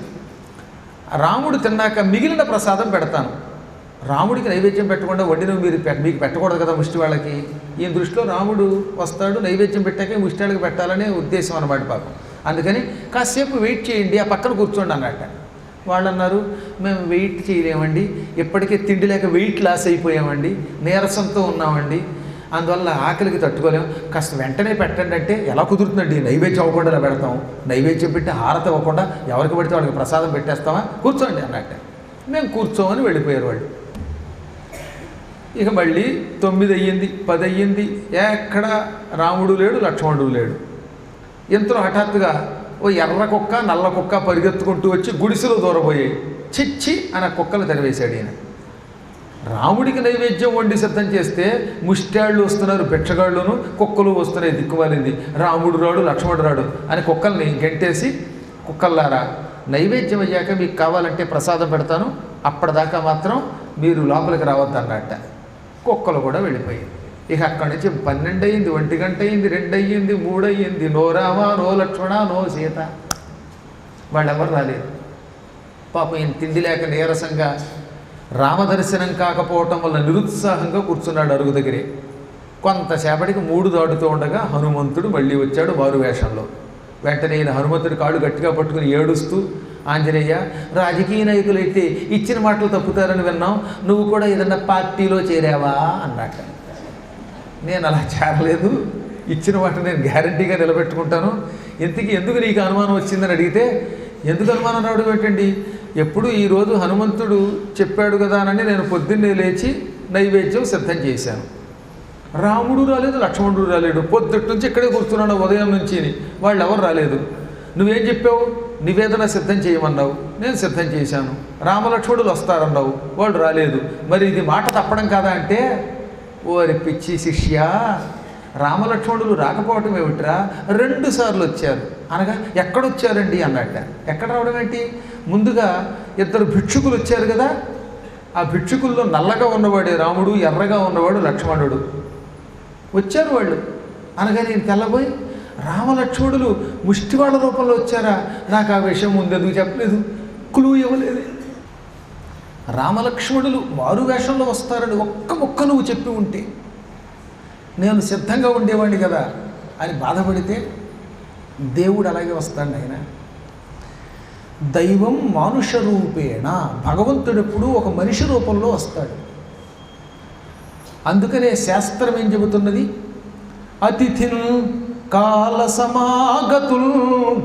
రాముడు తిన్నాక మిగిలిన ప్రసాదం పెడతాను. రాముడికి నైవేద్యం పెట్టకుండా వండిన మీకు పెట్టకూడదు కదా ముష్టి వాళ్ళకి. ఈ దృష్టిలో రాముడు వస్తాడు, నైవేద్యం పెట్టాక ముష్టి వాళ్ళకి పెట్టాలనే ఉద్దేశం అన్నమాట పాపం. అందుకని కాసేపు వెయిట్ చేయండి, ఆ పక్కన కూర్చోండి అన్నట్ట. వాళ్ళు అన్నారు, మేము వెయిట్ చేయలేమండి, ఇప్పటికే తిండి లేక వెయిట్ లాస్ అయిపోయామండి, నీరసంతో ఉన్నామండి, అందువల్ల ఆకలికి తట్టుకోలేము, కాస్త వెంటనే పెట్టండి. అంటే ఎలా కుదురుతుందండి, నైవేద్యం అవ్వకుండా ఇలా పెడతాం, నైవేద్యం పెట్టి హారతి ఇవ్వకుండా ఎవరికి పడితే వాళ్ళకి ప్రసాదం పెట్టేస్తామా, కూర్చోండి అన్నట్ట. మేము కూర్చోమని వెళ్ళిపోయారు వాళ్ళు. ఇక మళ్ళీ 9 అయ్యింది, 10 అయ్యింది, ఎక్కడ రాముడు లేడు, లక్ష్మణుడు లేడు. ఇంతలో హఠాత్తుగా ఓ ఎర్ర కుక్క, నల్ల కుక్క పరిగెత్తుకుంటూ వచ్చి గుడిసెలో దూరబోయాయి. చిచ్చి అని కుక్కలు తెరవేశాడు ఈయన. రాముడికి నైవేద్యం వండి సిద్ధం చేస్తే ముష్టాళ్ళు వస్తున్నారు, భిక్షగాళ్ళును, కుక్కలు వస్తున్నాయి, దిక్కుమాలింది. రాముడు రాడు, లక్ష్మణుడు రాడు అని కుక్కల్ని గెంటేసి, కుక్కల్లారా నైవేద్యం అయ్యాక మీకు కావాలంటే ప్రసాదం పెడతాను, అప్పటిదాకా మాత్రం మీరు లోపలికి రావద్దు అన్నట్ట. కుక్కలు కూడా వెళ్ళిపోయాయి. ఇక అక్కడి నుంచి 12 అయ్యింది, 1 గంట అయింది, 2 అయ్యింది, 3 అయ్యింది. నో రామ, నో లక్ష్మణ, నో సీత, వాళ్ళెవరు రాలేదు. పాపం ఈయన తిండి లేక నీరసంగా, రామదర్శనం కాకపోవటం వల్ల నిరుత్సాహంగా కూర్చున్నాడు అరుగు దగ్గరే. కొంతసేపటికి 3 దాటుతూ ఉండగా హనుమంతుడు మళ్ళీ వచ్చాడు మారు వేషంలో. వెంటనే ఈయన హనుమంతుడి కాళ్ళు గట్టిగా పట్టుకుని ఏడుస్తూ, ఆంజనేయ, రాజకీయ నాయకులు అయితే ఇచ్చిన మాటలు తప్పుతారని విన్నాం, నువ్వు కూడా ఏదన్నా పార్టీలో చేరావా అన్నట్ట. నేను అలా చేరలేదు, ఇచ్చిన మాట నేను గ్యారంటీగా నిలబెట్టుకుంటాను. ఎందుకు నీకు అనుమానం వచ్చిందని అడిగితే, ఎందుకు అనుమానం రావడం ఏంటండి, ఎప్పుడు ఈరోజు హనుమంతుడు చెప్పాడు కదా అని నేను పొద్దున్నే లేచి నైవేద్యం సిద్ధం చేశాను. రాముడు రాలేదు, లక్ష్మణుడు రాలేడు, పొద్దుటి నుంచి ఇక్కడే కూర్చున్నాను ఉదయం నుంచి, వాళ్ళు ఎవరు రాలేదు. నువ్వేం చెప్పావు, నివేదన సిద్ధం చేయమన్నావు, నేను సిద్ధం చేశాను. రామలక్ష్మణులు వస్తారన్నావు, వాళ్ళు రాలేదు. మరి ఇది మాట తప్పడం కాదా అంటే, ఓరి పిచ్చి శిష్య, రామలక్ష్మణులు రాకపోవటం ఏమిట్రా, 2 సార్లు వచ్చారు అనగా ఎక్కడొచ్చారండి అన్నట్ట. ఎక్కడ రావడం ఏంటి, ముందుగా 2 భిక్షుకులు వచ్చారు కదా, ఆ భిక్షుకుల్లో నల్లగా ఉన్నవాడే రాముడు, ఎర్రగా ఉన్నవాడు లక్ష్మణుడు వచ్చారు. వాళ్ళు అనగా నేను తెల్లబోయి, రామలక్ష్మణులు ముష్టివాళ్ళ రూపంలో వచ్చారా, నాకు ఆ విషయం ముందెందుకు చెప్పలేదు, క్లూ ఇవ్వలేదు. రామలక్ష్మణులు మారు వేషంలో వస్తారని ఒక్క ముక్క నువ్వు చెప్పి ఉంటే నేను సిద్ధంగా ఉండేవాడిని కదా అని బాధపడితే, దేవుడు అలాగే వస్తాడు. ఆయన దైవం మానుష రూపేణ, భగవంతుడు ఎప్పుడు ఒక మనిషి రూపంలో వస్తాడు. అందుకనే శాస్త్రం ఏం చెబుతున్నది, అతిథిన్ కాల సమాగతుల్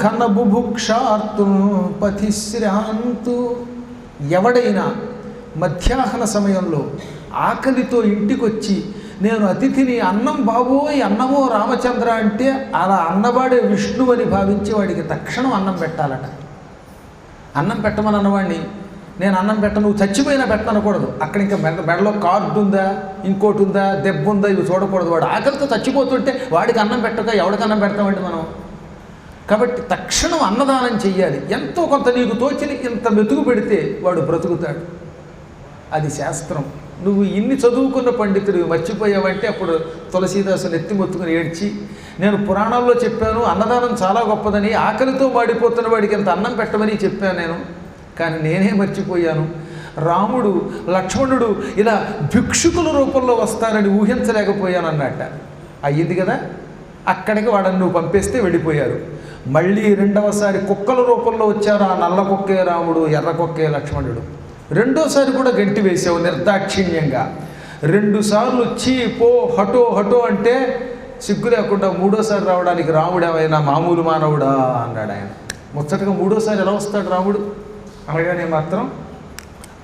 ఘన బుభుక్షార్తుల్ పథిశ్రాంతు. ఎవడైనా మధ్యాహ్న సమయంలో ఆకలితో ఇంటికొచ్చి నేను అతిథిని అన్నం బాబోయ్ అన్నమో రామచంద్ర అంటే అలా అన్నవాడే విష్ణువు అని భావించి వాడికి తక్షణం అన్నం పెట్టాలట. అన్నం పెట్టమని అన్నవాడిని నేను అన్నం పెట్ట నువ్వు చచ్చిపోయినా పెట్టనకూడదు. అక్కడ ఇంకా మెడలో కార్డు ఉందా ఇంకోటి ఉందా దెబ్బ ఉందా ఇవి చూడకూడదు. వాడు ఆకలితో చచ్చిపోతుంటే వాడికి అన్నం పెట్టక ఎవడికి అన్నం పెడతామండి మనం. కాబట్టి తక్షణం అన్నదానం చెయ్యాలి. ఎంతో కొంత నీకు తోచిన ఇంత మెతుకు పెడితే వాడు బ్రతుకుతాడు. అది శాస్త్రం. నువ్వు ఇన్ని చదువుకున్న పండితుడు మర్చిపోయావంటే అప్పుడు తులసీదాసుని ఎత్తి మొత్తుకుని ఏడ్చి నేను పురాణాల్లో చెప్పాను అన్నదానం చాలా గొప్పదని, ఆకలితో మాడిపోతున్న వాడికి ఎంత అన్నం పెట్టమని చెప్పాను నేను, కానీ నేనే మర్చిపోయాను. రాముడు లక్ష్మణుడు ఇలా భిక్షుకుల రూపంలో వస్తారని ఊహించలేకపోయాను అన్నట్ట. అయ్యింది కదా. అక్కడికి వాడని నువ్వు పంపేస్తే వెళ్ళిపోయారు. మళ్ళీ రెండవసారి కుక్కల రూపంలో వచ్చారు. ఆ నల్ల కుక్కే రాముడు, ఎర్ర కుక్కే లక్ష్మణుడు. రెండోసారి కూడా గంటి వేసావు నిర్దాక్షిణ్యంగా. 2 సార్లు చీ పో హటో హటో అంటే సిగ్గు లేకుండా మూడోసారి రావడానికి రాముడు ఏమైనా మామూలు మానవుడా అన్నాడు ఆయన. ముచ్చటగా మూడోసారి ఎలా వస్తాడు రాముడు అనగానే మాత్రం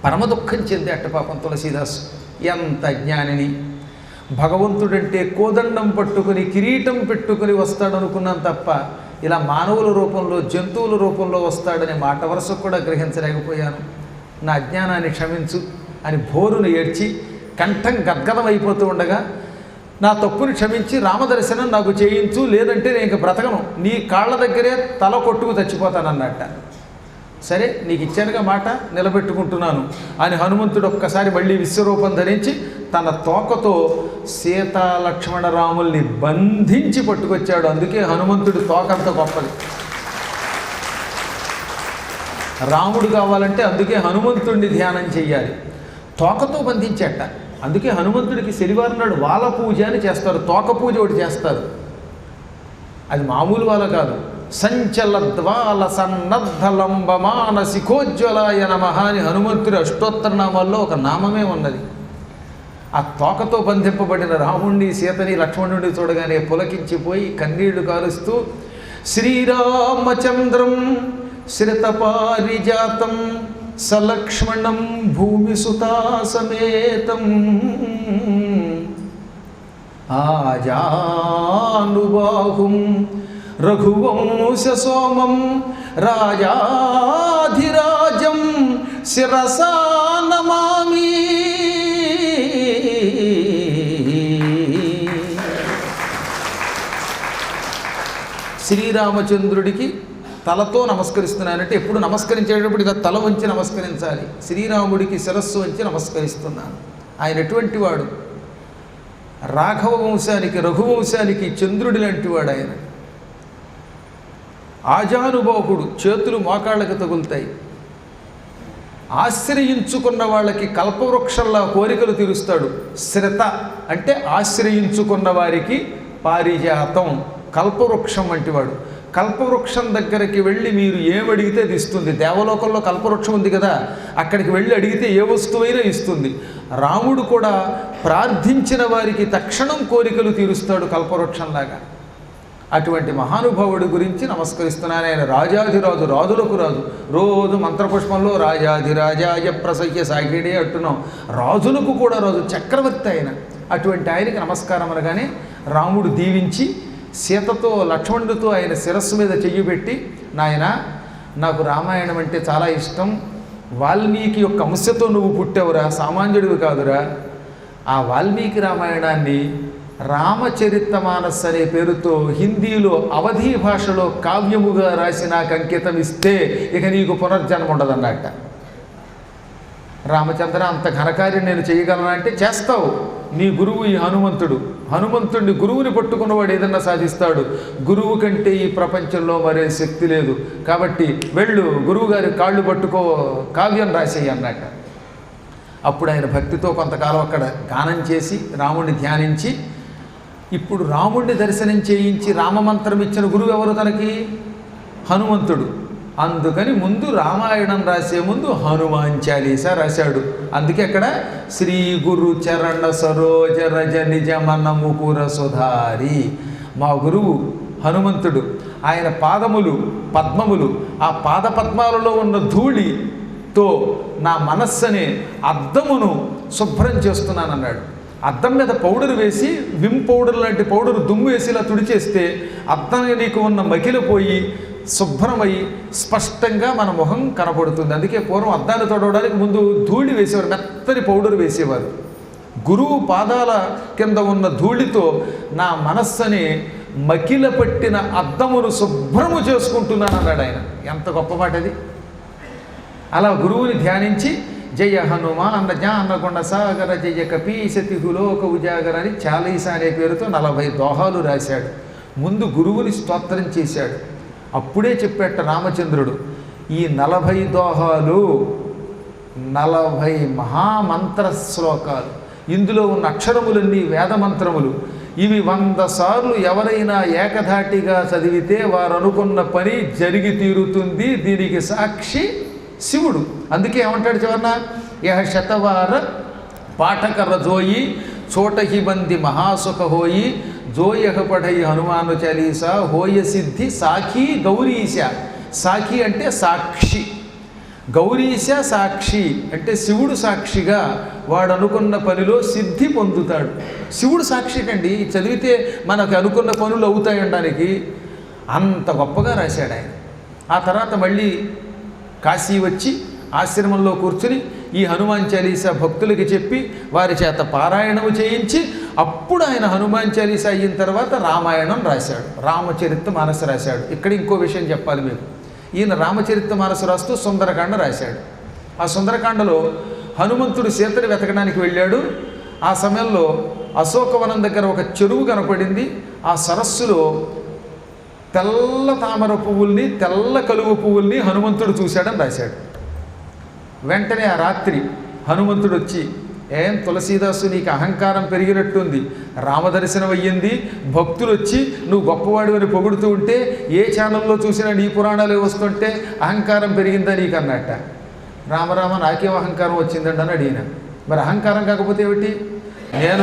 పరమ దుఃఖం చెంది అట్ట పాపం తులసీదాసు. ఎంత జ్ఞానిని, భగవంతుడంటే కోదండం పట్టుకుని కిరీటం పెట్టుకుని వస్తాడు అనుకున్నాను తప్ప ఇలా మానవుల రూపంలో జంతువుల రూపంలో వస్తాడనే మాట వరుసకు కూడా గ్రహించలేకపోయాను. నా అజ్ఞానాన్ని క్షమించు అని భోరును ఏడ్చి కంఠం గద్గదం అయిపోతూ ఉండగా నా తప్పుని క్షమించి రామదర్శనం నాకు చేయించు, లేదంటే నేను ఇంక బ్రతకను, నీ కాళ్ళ దగ్గరే తల కొట్టుకు చచ్చిపోతానన్నట్ట. సరే నీకు ఇచ్చానుగా మాట, నిలబెట్టుకుంటున్నాను అని హనుమంతుడు ఒక్కసారి మళ్ళీ విశ్వరూపం ధరించి తన తోకతో సీతా లక్ష్మణ రాముల్ని బంధించి పట్టుకొచ్చాడు. అందుకే హనుమంతుడి తోకంత గొప్పది. రాముడు కావాలంటే అందుకే హనుమంతుడిని ధ్యానం చెయ్యాలి. తోకతో బంధించేట. అందుకే హనుమంతుడికి శనివారం నాడు వాల పూజ అని చేస్తారు, తోక పూజ ఒకటి చేస్తారు. అది మామూలు వాల కాదు. సంచలద్వాల సన్నద్ధలంబ మానసికోజ్వలాయ నమః అని హనుమంతుడి అష్టోత్తర నామాల్లో ఒక నామమే ఉన్నది. ఆ తోకతో బంధింపబడిన రాముణ్ణి సీతని లక్ష్మణుడిని చూడగానే పులకించిపోయి కన్నీళ్లు కారుస్తూ శ్రీరామచంద్రం శ్రితపారిజాతం సలక్ష్మణం భూమిసుతా సమేతం ఆజానుబాహుం రఘువంశ సోమం రాజాధిరాజం శిరసా నమామి. శ్రీరామచంద్రుడికి తలతో నమస్కరిస్తున్నానంటే ఎప్పుడు నమస్కరించేటప్పుడు ఇక తల వంచి నమస్కరించాలి. శ్రీరాముడికి శిరస్సు వంచి నమస్కరిస్తున్నాను. ఆయన ఎటువంటి వాడు? రాఘవ వంశానికి రఘువంశానికి చంద్రుడి లాంటి వాడు ఆయన. ఆజానుబాహుడు, చేతులు మోకాళ్ళకి తగులుతాయి. ఆశ్రయించుకున్న వాళ్ళకి కల్పవృక్షంలా కోరికలు తీరుస్తాడు. శ్రిత అంటే ఆశ్రయించుకున్న వారికి పారిజాతం కల్పవృక్షం వంటివాడు. కల్పవృక్షం దగ్గరికి వెళ్ళి మీరు ఏమడిగితే అది ఇస్తుంది. దేవలోకంలో కల్పవృక్షం ఉంది కదా, అక్కడికి వెళ్ళి అడిగితే ఏ వస్తువైనా ఇస్తుంది. రాముడు కూడా ప్రార్థించిన వారికి తక్షణం కోరికలు తీరుస్తాడు కల్పవృక్షంలాగా. అటువంటి మహానుభావుడి గురించి నమస్కరిస్తున్నాను. ఆయన రాజాధిరాజు, రాజులకు రాజు. రోజు మంత్రపుష్పంలో రాజాధిరాజాయ ప్రసయ్య సాగిడే అంటున్నాం. రాజులకు కూడా రాజు, చక్రవర్తి ఆయన. అటువంటి ఆయనకి నమస్కారం అనగానే రాముడు దీవించి సీతతో లక్ష్మణుడితో ఆయన శిరస్సు మీద చెయ్యి పెట్టి, నాయన నాకు రామాయణం అంటే చాలా ఇష్టం, వాల్మీకి యొక్క అంశతో నువ్వు పుట్టావురా, సామాన్యుడివి కాదురా. ఆ వాల్మీకి రామాయణాన్ని రామచరితమానస్ అనే పేరుతో హిందీలో అవధీ భాషలో కావ్యముగా రాసి నాకు అంకితం ఇస్తే ఇక నీకు పునర్జన్మ ఉండదన్నట్ట. రామచంద్ర అంత ఘనకార్యం నేను చేయగలనంటే చేస్తావు. నీ గురువు ఈ హనుమంతుడు. హనుమంతుడిని గురువుని పట్టుకున్నవాడు ఏదన్నా సాధిస్తాడు. గురువు కంటే ఈ ప్రపంచంలో మరే శక్తి లేదు. కాబట్టి వెళ్ళు, గురువుగారి కాళ్ళు పట్టుకో, కావ్యం రాసేయి అన్నట్ట. అప్పుడు ఆయన భక్తితో కొంతకాలం అక్కడ గానం చేసి రాముడిని ధ్యానించి, ఇప్పుడు రాముడిని దర్శనం చేయించి రామమంత్రం ఇచ్చిన గురువు ఎవరు తనకి? హనుమంతుడు. అందుకని ముందు రామాయణం రాసే ముందు హనుమాన్ చాలీసా రాశాడు. అందుకే అక్కడ శ్రీ గురు చరణ సరోజ రజ నిజ మన ముకుర సుధారి, మా గురువు హనుమంతుడు. ఆయన పాదములు పద్మములు, ఆ పాద పద్మాలలో ఉన్న ధూళితో నా మనస్సునే అద్దమును శుభ్రం చేస్తున్నానన్నాడు. అద్దం మీద పౌడర్ వేసి విమ్ పౌడర్ లాంటి పౌడర్ దుమ్ము వేసి ఇలా తుడిచేస్తే అద్దానికి నీకు ఉన్న మకిల పోయి శుభ్రమై స్పష్టంగా మన మొహం కనపడుతుంది. అందుకే పూర్వం అద్దాన్ని తొడవడానికి ముందు ధూళి వేసేవారు, మెత్తని పౌడర్ వేసేవారు. గురువు పాదాల కింద ఉన్న ధూళితో నా మనస్సుని మకిల పట్టిన అద్దమును శుభ్రము చేసుకుంటున్నాను అన్నాడు ఆయన. ఎంత గొప్ప మాట అది. అలా గురువుని ధ్యానించి జయ హనుమాన్ జ్ఞానకొండ సాగర జయ కపీశతి హులోక ఉజాగర అని చాలీసా అనే పేరుతో 40 దోహాలు రాశాడు. ముందు గురువుని స్తోత్రం చేశాడు. అప్పుడే చెప్పేట రామచంద్రుడు, ఈ 40 దోహాలు 40 మహామంత్ర శ్లోకాలు, ఇందులో ఉన్న అక్షరములన్నీ వేదమంత్రములు. ఇవి 100 సార్లు ఎవరైనా ఏకధాటిగా చదివితే వారు అనుకున్న పని జరిగి తీరుతుంది. దీనికి సాక్షి శివుడు. అందుకే ఏమంటాడు చివరన, యహ శతవార పాఠకర జోయి చోటహి బంది మహాసుఖ హోయి జోయహ పఢై హనుమాను చాలీసా హోయ సిద్ధి సాఖి గౌరీశ. సాఖి అంటే సాక్షి, గౌరీశ సాక్షి అంటే శివుడు సాక్షిగా వాడు అనుకున్న పనిలో సిద్ధి పొందుతాడు. శివుడు సాక్షి కండి, చదివితే మనకు అనుకున్న పనులు అవుతాయనడానికి అంత గొప్పగా రాశాడు ఆయన. ఆ తర్వాత మళ్ళీ కాశీ వచ్చి ఆశ్రమంలో కూర్చుని ఈ హనుమాన్ చాలీసా భక్తులకి చెప్పి వారి చేత పారాయణము చేయించి అప్పుడు ఆయన హనుమాన్ చాలీసా అయిన తర్వాత రామాయణం రాశాడు, రామచరిత మానస రాశాడు. ఇక్కడ ఇంకో విషయం చెప్పాలి మీకు. ఈయన రామచరిత మానస రాస్తూ సుందరకాండ రాశాడు. ఆ సుందరకాండలో హనుమంతుడు సీతని వెతకడానికి వెళ్ళాడు. ఆ సమయంలో అశోకవనం దగ్గర ఒక చెరువు కనపడింది. ఆ సరస్సులో తెల్ల తామర పువ్వుల్ని తెల్ల కలువ పువ్వుల్ని హనుమంతుడు చూశాడని రాశాడు. వెంటనే ఆ రాత్రి హనుమంతుడు వచ్చి, ఏం తులసీదాసు నీకు అహంకారం పెరిగినట్టుంది, రామదర్శనం అయ్యింది, భక్తులు వచ్చి నువ్వు గొప్పవాడు అని పొగుడుతూ ఉంటే ఏ ఛానల్లో చూసినా నీ పురాణాలు వస్తుంటే అహంకారం పెరిగిందా నీకు అన్నట్ట. రామరామ నాకేం అహంకారం వచ్చిందండి అని అడిగిన. మరి అహంకారం కాకపోతే ఏమిటి? నేను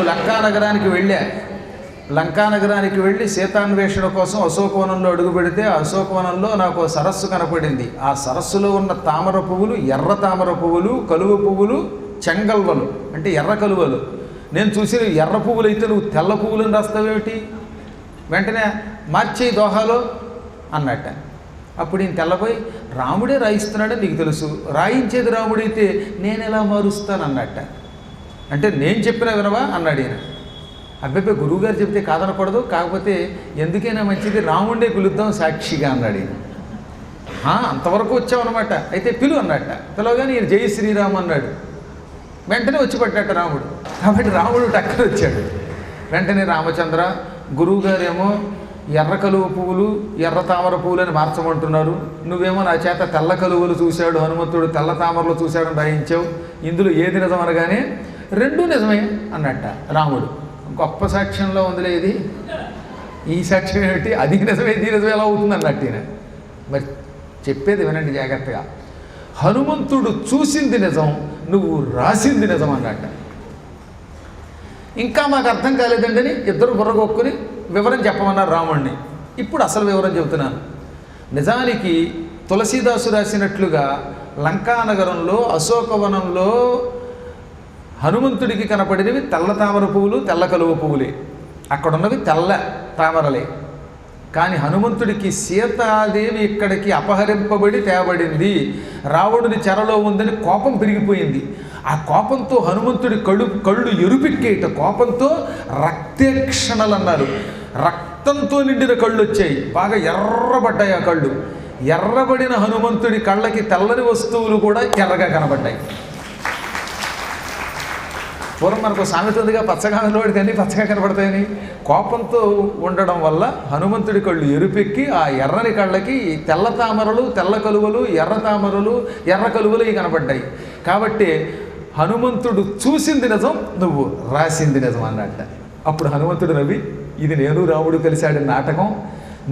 లంకానగరానికి వెళ్ళి సీతాన్వేషణ కోసం అశోకవనంలో అడుగు పెడితే ఆ అశోకవనంలో నాకు సరస్సు కనపడింది. ఆ సరస్సులో ఉన్న తామర పువ్వులు ఎర్ర తామర పువ్వులు, కలువ పువ్వులు, చెంగల్వలు అంటే ఎర్ర కలువలు. నేను చూసిన ఎర్ర పువ్వులు అయితే నువ్వు తెల్ల పువ్వులను రాస్తావేమిటి? వెంటనే మార్చే దోహాలో అన్నట్ట. అప్పుడు ఈయన తెల్లపోయి, రాముడే రాయిస్తున్నాడని నీకు తెలుసు, రాయించేది రాముడైతే నేను ఎలా మారుస్తాను అన్నట్ట. అంటే నేను చెప్పినా వినవా అన్నాడు ఈయన. అబ్బాయి గురువుగారు చెప్తే కాదనకూడదు, కాకపోతే ఎందుకైనా మంచిది రాముడే పిలుద్దాం సాక్షిగా అన్నాడు ఈయన. అంతవరకు వచ్చావు అనమాట, అయితే పిలు అన్నట్ట. పిలవగానే ఈయన జై శ్రీరామ్ అన్నాడు. వెంటనే వచ్చి పడ్డట్ట రాముడు. కాబట్టి రాముడు టక్కన వచ్చాడు. వెంటనే రామచంద్ర, గురువుగారేమో ఎర్ర కలువ పువ్వులు ఎర్ర తామర పువ్వులని మార్చమంటున్నారు, నువ్వేమో నా చేత తెల్ల కలువలు చూశాడు హనుమంతుడు, తెల్ల తామరలు చూశాడని రాయించావు, ఇందులో ఏది నిజం అనగానే రెండూ నిజమే అన్నట్ట రాముడు. గొప్ప సాక్ష్యంలో ఉందిలే ఇది, ఈ సాక్ష్యం ఏమిటి, అది నిజమే ఇది నిజమే ఎలా అవుతుంది అన్నట్టు ఈయన. మరి చెప్పేది వినండి జాగ్రత్తగా. హనుమంతుడు చూసింది నిజం, నువ్వు రాసింది నిజం అన్నట్ట. ఇంకా మాకు అర్థం కాలేదండి అని ఇద్దరు బుర్రగొక్కుని వివరం చెప్పమన్నారు రాముడిని. ఇప్పుడు అసలు వివరం చెబుతున్నాను. నిజానికి తులసీదాసు రాసినట్లుగా లంకానగరంలో అశోకవనంలో హనుమంతుడికి కనపడినవి తెల్ల తామర పువ్వులు, తెల్ల కలువ పువ్వులే. అక్కడున్నవి తెల్ల తామరలే. కానీ హనుమంతుడికి సీతాదేవి ఇక్కడికి అపహరింపబడి తేబడింది, రావణుని చెరలో ఉందని కోపం పెరిగిపోయింది. ఆ కోపంతో హనుమంతుడి కళ్ళు ఎరుపెక్కేట, కోపంతో రక్తేక్షణలు అన్నారు. రక్తంతో నిండిన కళ్ళు వచ్చాయి, బాగా ఎర్రబడ్డాయి ఆ కళ్ళు. ఎర్రబడిన హనుమంతుడి కళ్ళకి తెల్లని వస్తువులు కూడా ఎర్రగా కనబడ్డాయి. పూర్వం మనకు సామెత ఉందిగా, పచ్చగా నిలబడి కానీ పచ్చగా కనబడతాయని. కోపంతో ఉండడం వల్ల హనుమంతుడి కళ్ళు ఎరుపెక్కి ఆ ఎర్రని కళ్ళకి తెల్ల తామరలు, తెల్ల కలువలు, ఎర్ర తామరలు, ఎర్ర కలువలు ఇవి కనబడ్డాయి. కాబట్టి హనుమంతుడు చూసింది నిజం, నువ్వు రాసింది నిజం అన్నట్ట. అప్పుడు హనుమంతుడు నవ్వి, ఇది నేను రాముడు కలిశాడు నాటకం,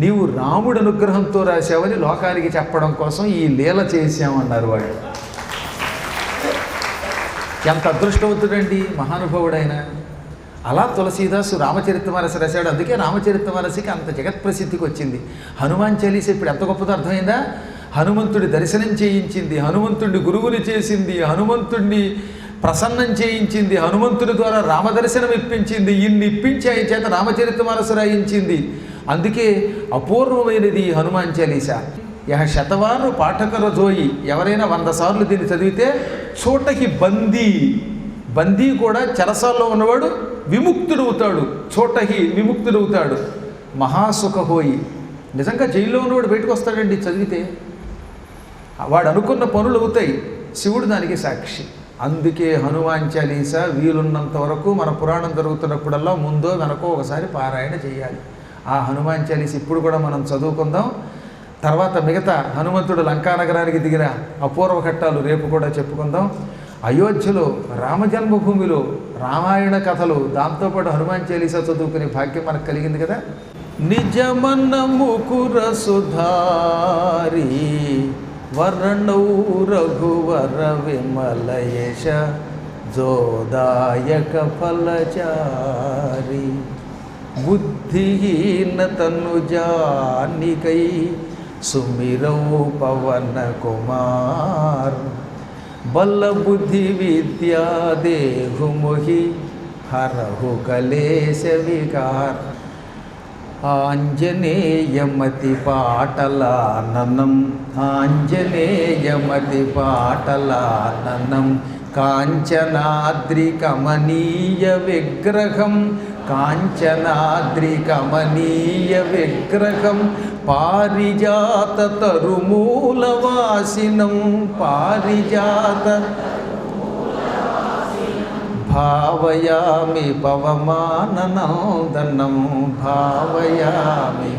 నీవు రాముడు అనుగ్రహంతో రాశావని లోకానికి చెప్పడం కోసం ఈ లీల చేశామన్నారు వాళ్ళు. ఎంత అదృష్టవంతుడండి మహానుభావుడైన. అలా తులసీదాసు రామచరితమానస రాశాడు. అందుకే రామచరితమానసికి అంత జగత్ప్రసిద్ధికి వచ్చింది. హనుమాన్ చాలీస ఇప్పుడు ఎంత గొప్పదో అర్థమైందా? హనుమంతుడి దర్శనం చేయించింది, హనుమంతుడిని గురువుని చేసింది, హనుమంతుడిని ప్రసన్నం చేయించింది, హనుమంతుడి ద్వారా రామదర్శనం ఇప్పించింది. ఇన్ని ఇప్పించి ఆయన చేత రామచరితమానస రాయించింది. అందుకే అపూర్వమైనది హనుమాన్ చాలీస. యహ శతవారు పాఠకర జోయి, ఎవరైనా 100 సార్లు దీన్ని చదివితే చోటకి బందీ కూడా చెరసాల్లో ఉన్నవాడు విముక్తుడవుతాడు. చోటకి విముక్తుడవుతాడు. మహాసుఖహోయి, నిజంగా జైల్లో ఉన్నవాడు బయటకు వస్తాడండి చదివితే. వాడు అనుకున్న పనులు అవుతాయి. శివుడు దానికి సాక్షి. అందుకే హనుమాన్ చాలీస వీలున్నంత వరకు మన పురాణం జరుగుతున్నప్పుడల్లా ముందో వెనకో ఒకసారి పారాయణ చేయాలి. ఆ హనుమాన్ చాలీస ఇప్పుడు కూడా మనం చదువుకుందాం. తర్వాత మిగతా హనుమంతుడు లంకానగరానికి దిగిన అపూర్వ ఘట్టాలు రేపు కూడా చెప్పుకుందాం. అయోధ్యలో రామజన్మభూమిలో రామాయణ కథలు, దాంతోపాటు హనుమాన్ చాలీస చదువుకునే భాగ్యం మనకు కలిగింది కదా. నిజమన్న ముకుర సుధారి వర్ణౌ రఘువర విమలయశ జోదాయక ఫలచారి బుద్ధిహీన తనుజానికై సుమిరౌ పవన కుమార్ బల్ల బుద్ధి విద్యా దేహుముహి హరహు కలేశ వికార్ ఆంజనేయమతి పాటలాననం ఆంజనేయమతి పాటలాననం కాంచనాద్రి కమనీయ విగ్రహం కాంచనాద్రి కమనీయ విగ్రహం పారిజాత తరుమూలవాసినం పారిజాత భావయామి పవమాననందనం భావయామి.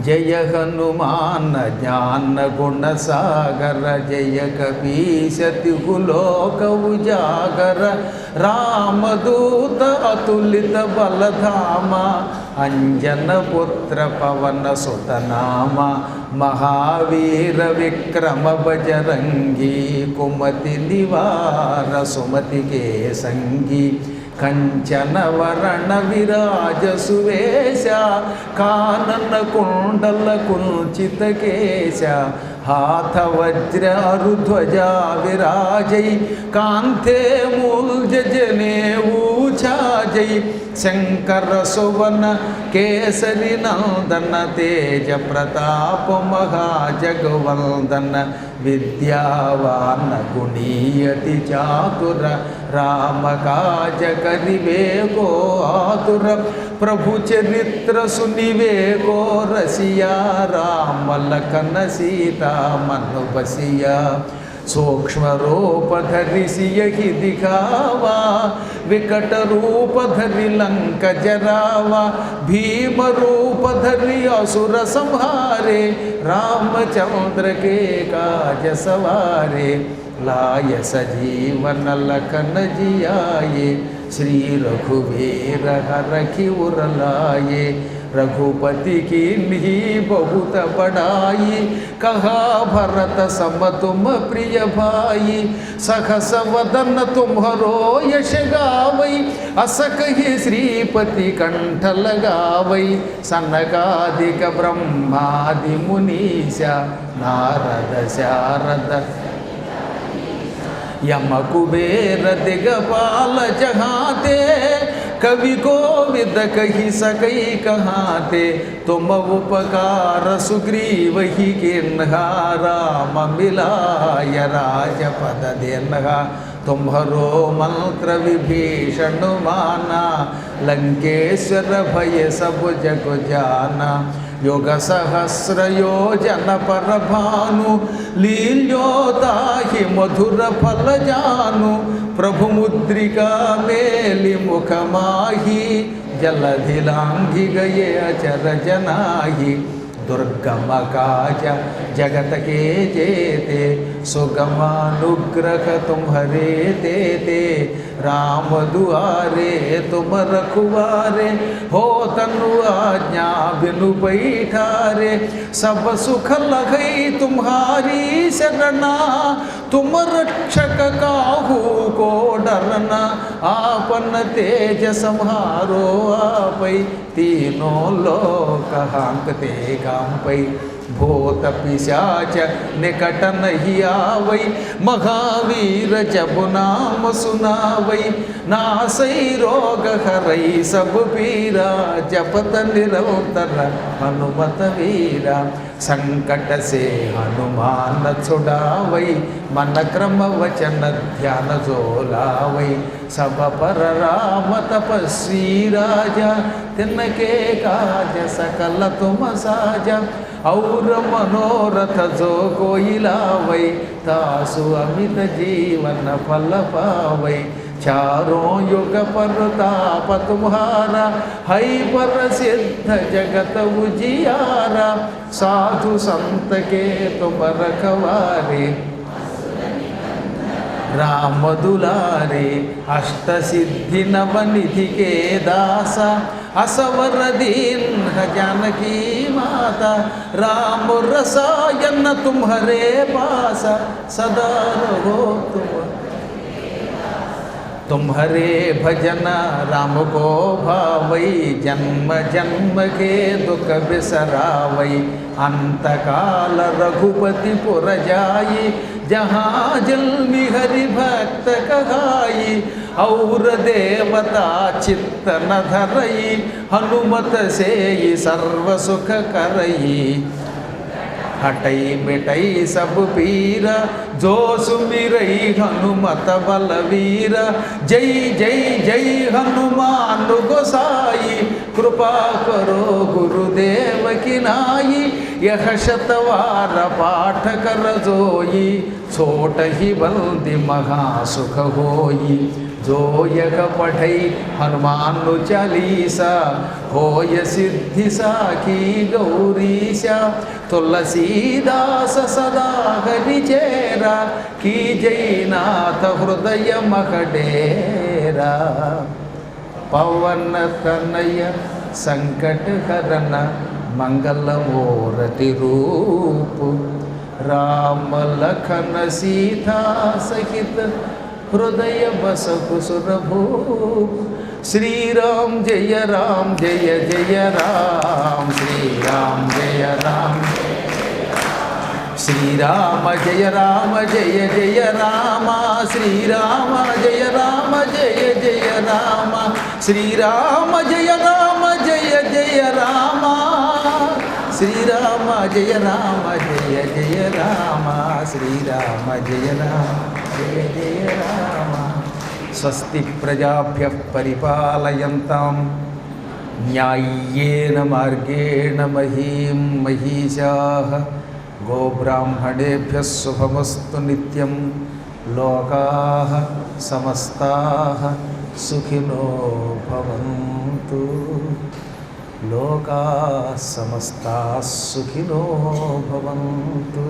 జయ హనుమాన జ్ఞాన గుణ సాగర జయ కపీశతి కులోక ఉజాగర రామదూత అతులిత బలధామ అంజన పుత్ర పవన సుతనామ మహావీర విక్రమ బజరంగి కుమతి నివార సుమతి కే సంగీ కంచన వరణ విరాజ సువేశ కానన కుండల కుంచిత కేశ హాథ వజ్రారుధ్వజా విరాజై కాంతే మూల్జనే ఊఛాజై శంకర సువన కేసరి నందన తేజ ప్రతాప మహాజగవందన విద్యావాన గుణీయతి చాతుర రామ కాజ కరివేగో ఆతుర ప్రభు చరిత్ర సునివేగో రసియా రామ లఖన సీతా మను బసియా सूक्ष्म रूप धरि सियहि दिखावा विकट रूप धरि लंक जरावा भीम रूप धरि असुर संहारे रामचंद्र के काज सवारे लाय सजीवन लखन जियाये श्री रघुवीर हरखि उर लाये रघुपति की ही बहुत बड़ाई कहा भरत सम तुम प्रिय भाई सखस वदन तुम्हरो यश गावई अस कहि श्रीपति कंठ लगावई सनकादिक ब्रह्मादि मुनीशा नारद शारद यम कुबेर दिगपाल जहाते कवि कोविद कही सकई कहाते तुम उपकार सुग्रीव ही किन्हा राम मिलाय राजपद देन्हा तुम्हरो मंत्र विभीषण माना लंकेश्वर भय सब जग जाना योग सहस्र योजन पर भानु लील्योताहि मधुर फल जानु प्रभु मुद्रिका मेलि मुख माही जलधि लांघि गए अचर जनाहि दुर्गम काज जगत के जेते सुगमानुग्रह तुम्हारे तेते राम दुआरे तुम रखुवारे हो तनु आज्ञा बिनु बैठारे सब सुख लगई तुम्हारी शरणा तुम रक्षक काहू को डरना आपन तेज संहारो आपै तीनों लोक हांकते कांपै भूत पिशाच निकट नहीं आवै महावीर जब नाम सुनावै नासै रोग हरै सब पीरा जपत निरंतर हनुमत वीरा संकट से हनुमान छुड़ावै मन क्रम वचन ध्यान जो लावै सब पर राम तपस्वी राजा तिनके काज सकल तुम साजा और मनोरथ जो कोई लावै तासु अमित जीवन फल पावै चारों युग परताप तुम्हारा है प्रसिद्ध जगत उजियारा साधु संत के तुम रखवारे राम दुलारे अष्ट सिद्धि नवनिधि के दासा असवर दीन जानकी माता राम रसायन तुम्हारे पासा सदा रहो तुम्हारे भजन राम को भावै जन्म जन्म के दुख बिसरावै अंत काल रघुपति पुर जाई जहाँ जन्मी हरि भक्त कहाई और देवता चित्त न धरई हनुमत से सर्व सुख करई हटई मिटई सब पीरा जो सुमिरई हनुमत बलवीर जय जय जय हनुमान गोसाई कृपा करो गुरुदेव की नाई यह शतवार पाठ कर जोई छोट ही बल्दि महा सुख होई जो यह पढ़ई हनुमान चालीसा होय सिद्धि साखी गौरीशा तुलसीदास सदा हरि चेरा की जयनाथ हृदय मकडेरा पवन तनय संकट हरन मंगल मूर्ति रूप राम लखन सीता सहित हृदय बस कुसुर भूप श्री राम जय जय राम श्री राम जय राम श्री राम जय जय राम श्री राम जय जय राम श्री राम जय जय राम श्री राम जय जय राम श्री राम जय जय राम स्वस्ति प्रजाभ्यः परिपालयन्तां न्याय्येन मार्गेण महीं महीषाः गोब्राह्मणेभ्यः शुभमस्तु नित्यं लोकाः समस्ताः सुखिनो भवन्तु लोकाः समस्ताः सुखिनो भवन्तु।